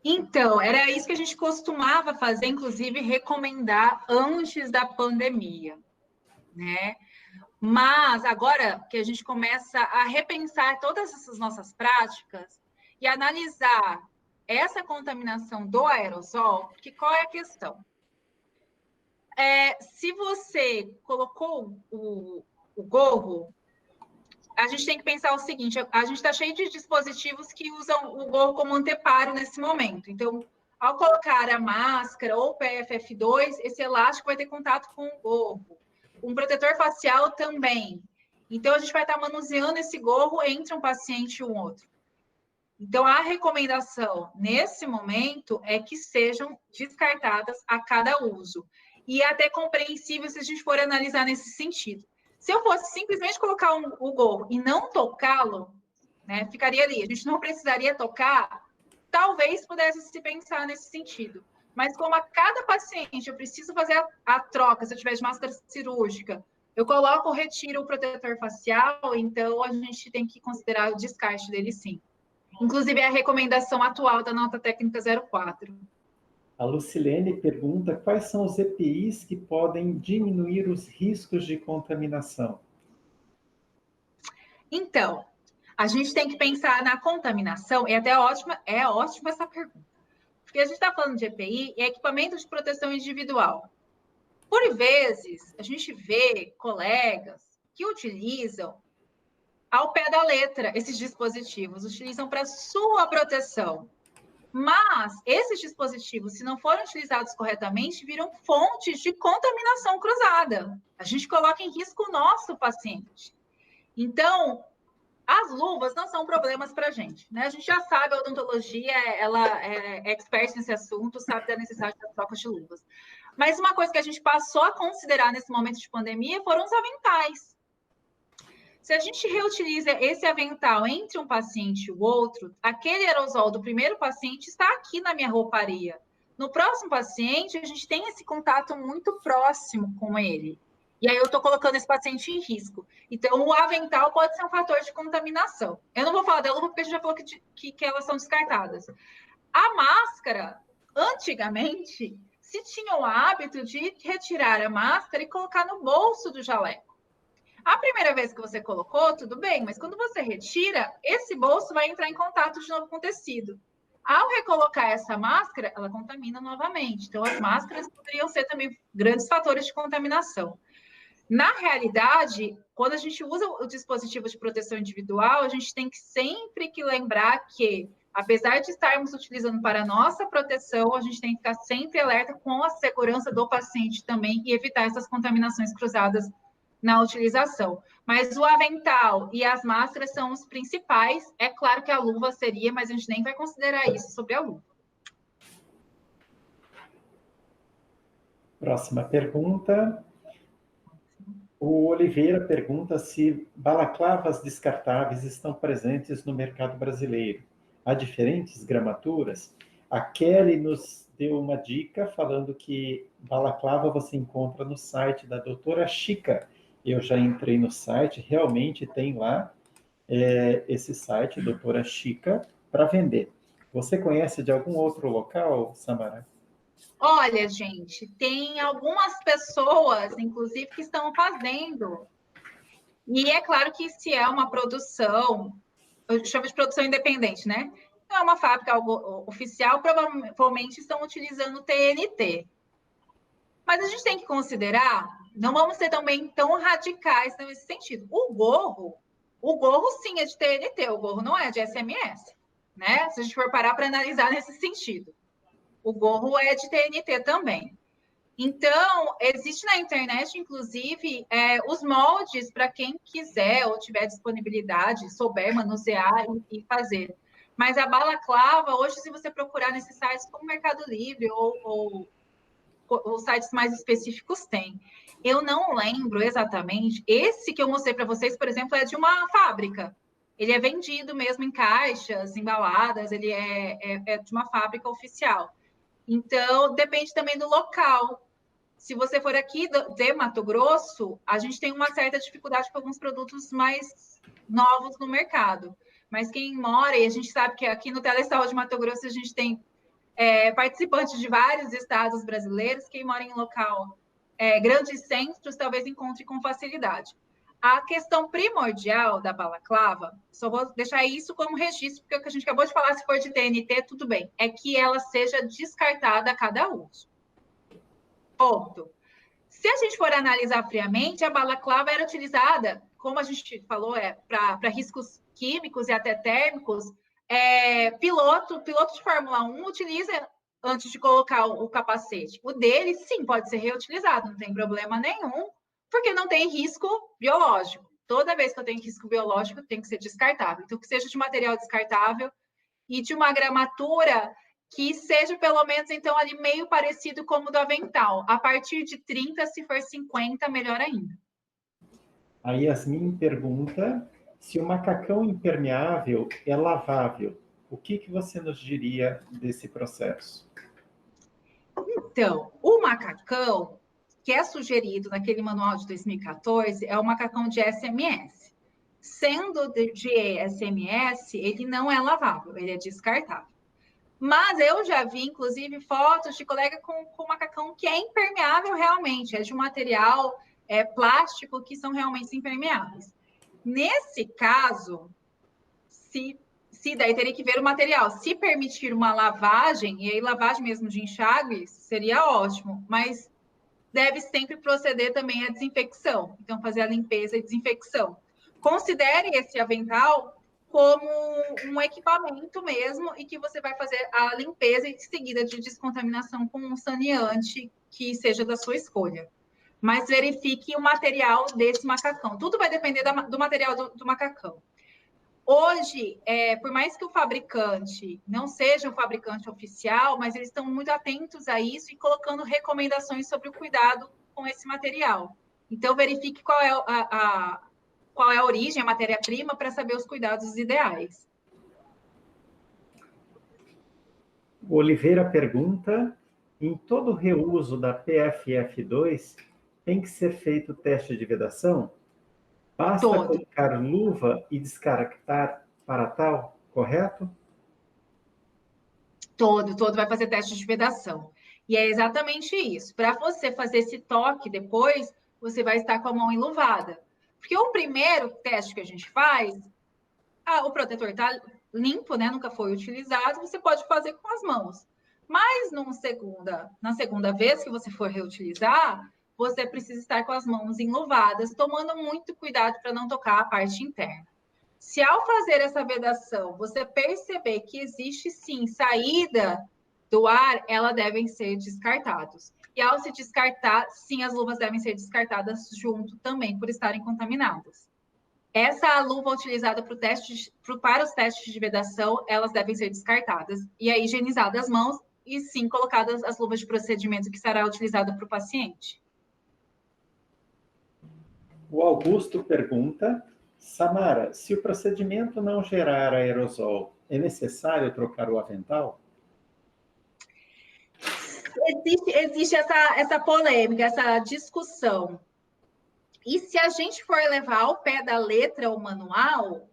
Então, era isso que a gente costumava fazer, inclusive recomendar antes da pandemia, né? Mas agora que a gente começa a repensar todas essas nossas práticas e analisar essa contaminação do aerosol, que qual é a questão? Se você colocou o gorro, a gente tem que pensar o seguinte, a gente está cheio de dispositivos que usam o gorro como anteparo nesse momento. Então, ao colocar a máscara ou o PFF2, esse elástico vai ter contato com o gorro. Um protetor facial também. Então, a gente vai estar manuseando esse gorro entre um paciente e um outro. Então, a recomendação, nesse momento, é que sejam descartadas a cada uso. E é até compreensível se a gente for analisar nesse sentido. Se eu fosse simplesmente colocar o gorro e não tocá-lo, né, ficaria ali. A gente não precisaria tocar, talvez pudesse se pensar nesse sentido. Mas como a cada paciente eu preciso fazer a troca, se eu tiver de máscara cirúrgica, eu coloco ou retiro o protetor facial, então a gente tem que considerar o descarte dele sim. Inclusive, é a recomendação atual da nota técnica 04.
A Lucilene pergunta quais são os EPIs que podem diminuir os riscos de contaminação.
Então, a gente tem que pensar na contaminação, e até é ótima essa pergunta, porque a gente está falando de EPI e equipamento de proteção individual. Por vezes, a gente vê colegas que utilizam ao pé da letra esses dispositivos, utilizam para sua proteção. Mas esses dispositivos, se não forem utilizados corretamente, viram fontes de contaminação cruzada. A gente coloca em risco o nosso paciente. Então, as luvas não são problemas para a gente, né? A gente já sabe, a odontologia, ela é expert nesse assunto, sabe da necessidade da troca de luvas. Mas uma coisa que a gente passou a considerar nesse momento de pandemia foram os aventais. Se a gente reutiliza esse avental entre um paciente e o outro, aquele aerosol do primeiro paciente está aqui na minha rouparia. No próximo paciente, a gente tem esse contato muito próximo com ele. E aí eu estou colocando esse paciente em risco. Então, o avental pode ser um fator de contaminação. Eu não vou falar da luva, porque a gente já falou que elas são descartadas. A máscara, antigamente, se tinha o hábito de retirar a máscara e colocar no bolso do jaleco. A primeira vez que você colocou, tudo bem, mas quando você retira, esse bolso vai entrar em contato de novo com o tecido. Ao recolocar essa máscara, ela contamina novamente. Então, as máscaras poderiam ser também grandes fatores de contaminação. Na realidade, quando a gente usa o dispositivo de proteção individual, a gente tem que sempre que lembrar que, apesar de estarmos utilizando para a nossa proteção, a gente tem que ficar sempre alerta com a segurança do paciente também e evitar essas contaminações cruzadas na utilização. Mas o avental e as máscaras são os principais. É claro que a luva seria, mas a gente nem vai considerar isso sobre a luva.
Próxima pergunta. O Oliveira pergunta se balaclavas descartáveis estão presentes no mercado brasileiro. Há diferentes gramaturas? A Kelly nos deu uma dica falando que balaclava você encontra no site da doutora Chica. Eu já entrei no site, realmente tem lá esse site, doutora Chica, para vender. Você conhece de algum outro local, Samara?
Olha, gente, tem algumas pessoas, inclusive, que estão fazendo. E é claro que se é uma produção, eu chamo de produção independente, né? Não é uma fábrica oficial, provavelmente estão utilizando TNT. Mas a gente tem que considerar, não vamos ser também tão radicais nesse sentido. O gorro sim é de TNT, o gorro não é de SMS, né? Se a gente for parar para analisar nesse sentido. O gorro é de TNT também. Então, existe na internet, inclusive, os moldes para quem quiser ou tiver disponibilidade, souber manusear e fazer. Mas a balaclava, hoje, se você procurar nesses sites como Mercado Livre ou sites mais específicos, tem. Eu não lembro exatamente. Esse que eu mostrei para vocês, por exemplo, é de uma fábrica. Ele é vendido mesmo em caixas, embaladas, ele é de uma fábrica oficial. Então, depende também do local. Se você for aqui de Mato Grosso, a gente tem uma certa dificuldade com alguns produtos mais novos no mercado. Mas quem mora, e a gente sabe que aqui no Telesaúde de Mato Grosso a gente tem participantes de vários estados brasileiros, quem mora em local, grandes centros, talvez encontre com facilidade. A questão primordial da balaclava, só vou deixar isso como registro, porque o que a gente acabou de falar, se for de TNT, tudo bem, é que ela seja descartada a cada uso. Ponto. Se a gente for analisar friamente, a balaclava era utilizada, como a gente falou, para riscos químicos e até térmicos. Piloto de Fórmula 1 utiliza antes de colocar o capacete. O dele, sim, pode ser reutilizado, não tem problema nenhum, porque não tem risco biológico. Toda vez que eu tenho risco biológico, tem que ser descartável. Então, que seja de material descartável e de uma gramatura que seja pelo menos, então, ali meio parecido como o do avental. A partir de 30, se for 50, melhor ainda.
A Yasmin pergunta se o macacão impermeável é lavável. O que você nos diria desse processo?
Então, o macacão que é sugerido naquele manual de 2014 é o macacão de SMS. Sendo de SMS, ele não é lavável, ele é descartável. Mas eu já vi, inclusive, fotos de colega com macacão que é impermeável realmente, é de um material plástico que são realmente impermeáveis. Nesse caso, se daí teria que ver o material. Se permitir uma lavagem, e aí lavagem mesmo de enxágue, seria ótimo, mas deve sempre proceder também à desinfecção. Então, fazer a limpeza e desinfecção. Considere esse avental como um equipamento mesmo e que você vai fazer a limpeza em seguida de descontaminação com um saneante que seja da sua escolha. Mas verifique o material desse macacão. Tudo vai depender do material do macacão. Hoje, por mais que o fabricante não seja um fabricante oficial, mas eles estão muito atentos a isso e colocando recomendações sobre o cuidado com esse material. Então, verifique qual é a origem, a matéria-prima, para saber os cuidados ideais.
O Oliveira pergunta: em todo reuso da PFF2, tem que ser feito o teste de vedação? Basta
Todo.
colocar luva e descartar para tal, correto?
Todo vai fazer teste de vedação. E é exatamente isso. Para você fazer esse toque depois, você vai estar com a mão enluvada. Porque o primeiro teste que a gente faz, o protetor está limpo, né? Nunca foi utilizado, você pode fazer com as mãos. Mas na segunda vez que você for reutilizar, você precisa estar com as mãos enluvadas, tomando muito cuidado para não tocar a parte interna. Se ao fazer essa vedação, você perceber que existe sim saída do ar, elas devem ser descartadas. E ao se descartar, sim, as luvas devem ser descartadas junto também, por estarem contaminadas. Essa luva utilizada para os testes de vedação, elas devem ser descartadas. E aí, higienizadas as mãos e sim colocadas as luvas de procedimento que será utilizada para o paciente.
O Augusto pergunta: Samara, se o procedimento não gerar aerosol, é necessário trocar o avental?
Existe essa polêmica, essa discussão. E se a gente for levar ao pé da letra o manual,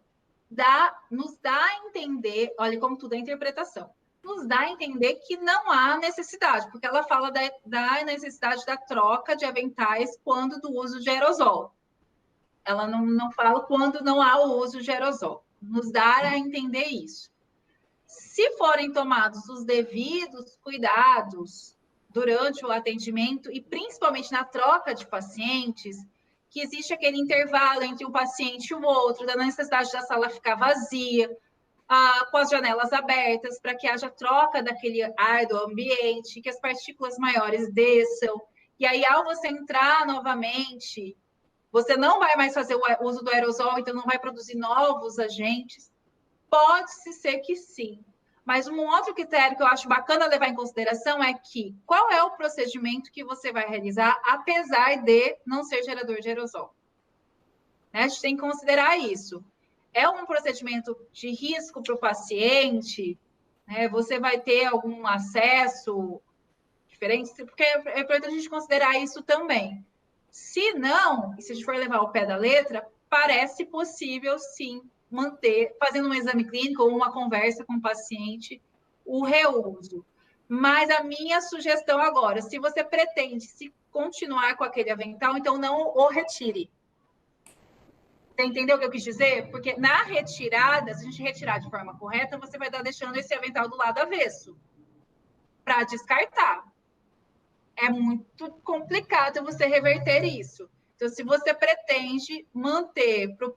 nos dá a entender, olha como tudo é interpretação, nos dá a entender que não há necessidade, porque ela fala da necessidade da troca de aventais quando do uso de aerosol. Ela não fala quando não há o uso de aerosol. Nos dá a entender isso. Se forem tomados os devidos cuidados durante o atendimento e principalmente na troca de pacientes, que existe aquele intervalo entre um paciente e o outro, da necessidade da sala ficar vazia, com as janelas abertas, para que haja troca daquele ar do ambiente, que as partículas maiores desçam. E aí, ao você entrar novamente, você não vai mais fazer o uso do aerosol, então não vai produzir novos agentes. Pode-se ser que sim. Mas um outro critério que eu acho bacana levar em consideração é que qual é o procedimento que você vai realizar, apesar de não ser gerador de aerosol. Né? A gente tem que considerar isso. É um procedimento de risco para o paciente? Né? Você vai ter algum acesso diferente? Porque é importante a gente considerar isso também. Se não, e se a gente for levar ao pé da letra, parece possível, sim, manter, fazendo um exame clínico ou uma conversa com o paciente, o reuso. Mas a minha sugestão agora, se você pretende se continuar com aquele avental, então não o retire. Você entendeu o que eu quis dizer? Porque na retirada, se a gente retirar de forma correta, você vai estar deixando esse avental do lado avesso para descartar. É muito complicado você reverter isso. Então, se você pretende manter para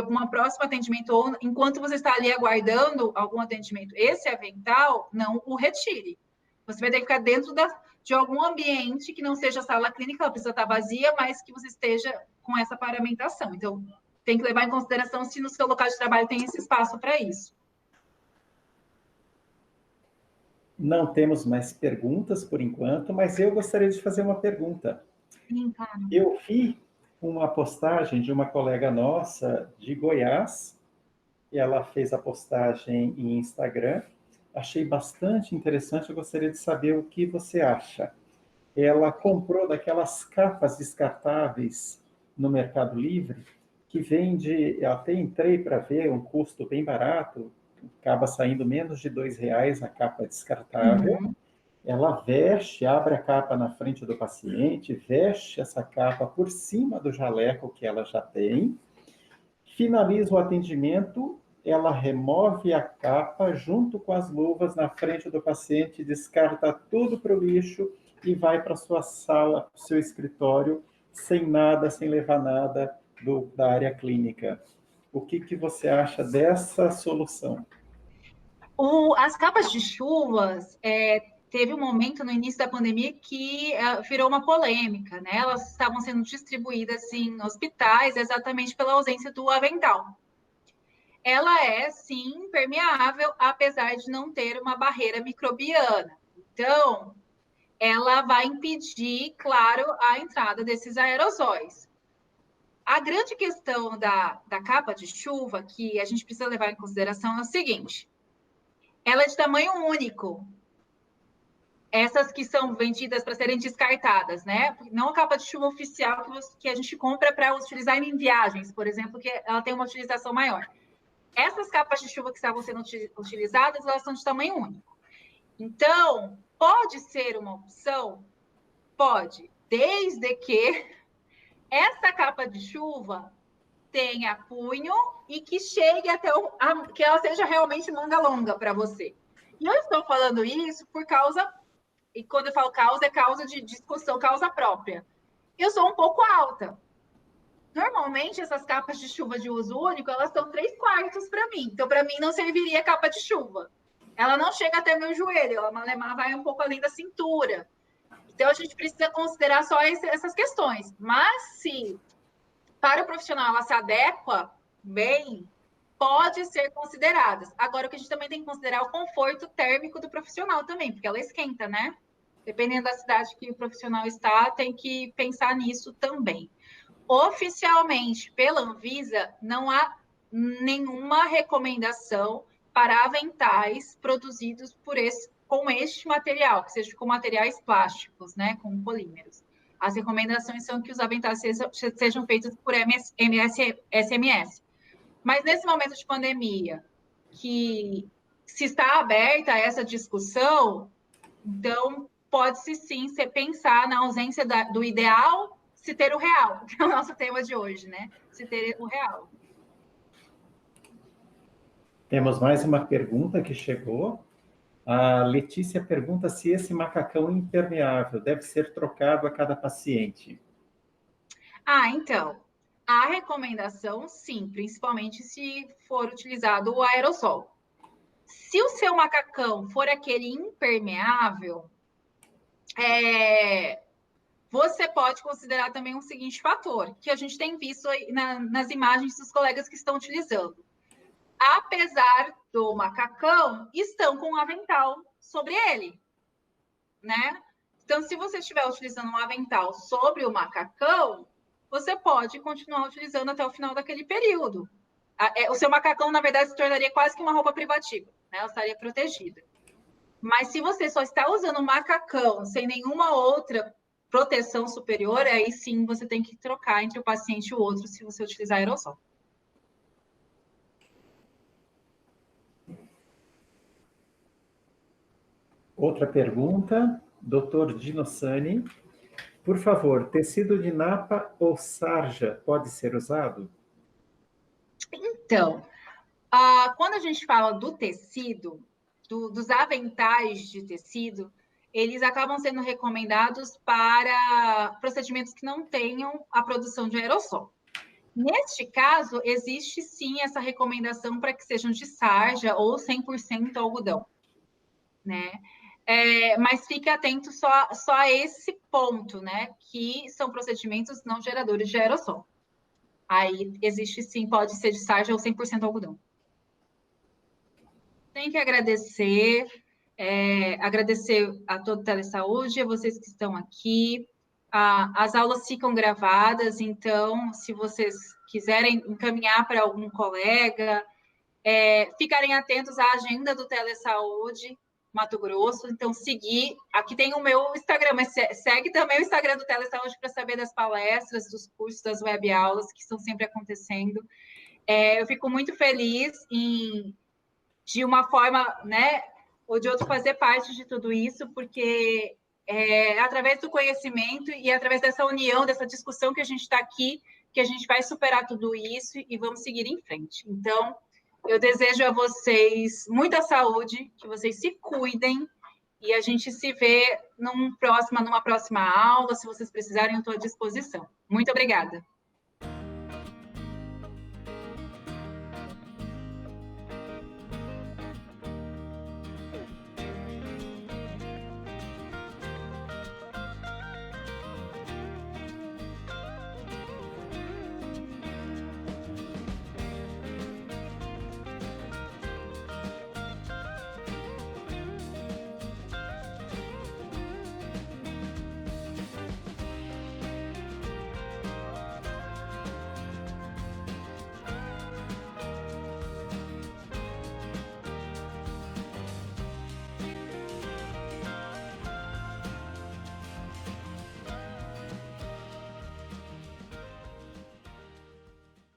uma próxima atendimento, ou enquanto você está ali aguardando algum atendimento, esse avental, não o retire. Você vai ter que ficar dentro de algum ambiente que não seja a sala clínica, ela precisa estar vazia, mas que você esteja com essa paramentação. Então, tem que levar em consideração se no seu local de trabalho tem esse espaço para isso.
Não temos mais perguntas por enquanto, mas eu gostaria de fazer uma pergunta.
Sim, claro.
Eu vi uma postagem de uma colega nossa de Goiás, e ela fez a postagem em Instagram. Achei bastante interessante, eu gostaria de saber o que você acha. Ela comprou daquelas capas descartáveis no Mercado Livre, que vende, eu até entrei para ver, um custo bem barato, acaba saindo menos de R$ 2 a capa descartável. Ela veste, abre a capa na frente do paciente, veste essa capa por cima do jaleco que ela já tem, finaliza o atendimento, ela remove a capa junto com as luvas na frente do paciente, descarta tudo para o lixo e vai para a sua sala, para o seu escritório, sem nada, sem levar nada da área clínica. O que você acha dessa solução?
As capas de chuvas, teve um momento no início da pandemia que virou uma polêmica, né? Elas estavam sendo distribuídas em hospitais exatamente pela ausência do avental. Ela é, sim, permeável, apesar de não ter uma barreira microbiana. Então, ela vai impedir, claro, a entrada desses aerossóis. A grande questão da capa de chuva que a gente precisa levar em consideração é o seguinte: ela é de tamanho único. Essas que são vendidas para serem descartadas, né? Não a capa de chuva oficial que a gente compra para utilizar em viagens, por exemplo, que ela tem uma utilização maior. Essas capas de chuva que estavam sendo utilizadas, elas são de tamanho único. Então, pode ser uma opção? Pode, desde que essa capa de chuva tenha punho e que chegue até que ela seja realmente manga longa para você. E eu estou falando isso por causa, e quando eu falo causa, é causa de discussão, causa própria. Eu sou um pouco alta. Normalmente, essas capas de chuva de uso único, elas são 3/4 para mim. Então, para mim, não serviria capa de chuva. Ela não chega até meu joelho, ela vai um pouco além da cintura. Então, a gente precisa considerar só essas questões. Mas, se para o profissional ela se adequa bem, pode ser consideradas. Agora, o que a gente também tem que considerar é o conforto térmico do profissional também, porque ela esquenta, né? Dependendo da cidade que o profissional está, tem que pensar nisso também. Oficialmente, pela Anvisa, não há nenhuma recomendação para aventais produzidos com este material, que seja com materiais plásticos, né, com polímeros. As recomendações são que os aventais sejam feitos por SMS. Mas nesse momento de pandemia, que se está aberta a essa discussão, então pode-se sim pensar na ausência do ideal, se ter o real, que é o nosso tema de hoje, né? Se ter o real.
Temos mais uma pergunta que chegou. A Letícia pergunta se esse macacão impermeável deve ser trocado a cada paciente.
Então, a recomendação, sim, principalmente se for utilizado o aerossol. Se o seu macacão for aquele impermeável, você pode considerar também um seguinte fator, que a gente tem visto aí nas imagens dos colegas que estão utilizando. Apesar do macacão, estão com um avental sobre ele, né? Então, se você estiver utilizando um avental sobre o macacão, você pode continuar utilizando até o final daquele período. O seu macacão, na verdade, se tornaria quase que uma roupa privativa, né? Ela estaria protegida. Mas se você só está usando o macacão sem nenhuma outra proteção superior, aí sim você tem que trocar entre o paciente e o outro se você utilizar aerossol.
Outra pergunta, Dr. Dino Sani. Por favor, tecido de napa ou sarja pode ser usado?
Então, quando a gente fala do tecido, dos aventais de tecido, eles acabam sendo recomendados para procedimentos que não tenham a produção de aerossol. Neste caso, existe sim essa recomendação para que sejam de sarja ou 100% algodão, né? Mas fique atento só a esse ponto, né? Que são procedimentos não geradores de aerossol. Aí existe sim, pode ser de sarja ou 100% algodão. Tem que agradecer a todo o Telesaúde, a vocês que estão aqui. As aulas ficam gravadas, então, se vocês quiserem encaminhar para algum colega, ficarem atentos à agenda do Telesaúde Mato Grosso, então seguir, aqui tem o meu Instagram, mas segue também o Instagram do Telesaúde para saber das palestras, dos cursos, das web aulas que estão sempre acontecendo. Eu fico muito feliz em de uma forma, né, ou de outra, fazer parte de tudo isso, porque é através do conhecimento e através dessa união, dessa discussão que a gente está aqui, que a gente vai superar tudo isso e vamos seguir em frente. Então, eu desejo a vocês muita saúde, que vocês se cuidem, e a gente se vê numa próxima aula. Se vocês precisarem, eu estou à disposição. Muito obrigada.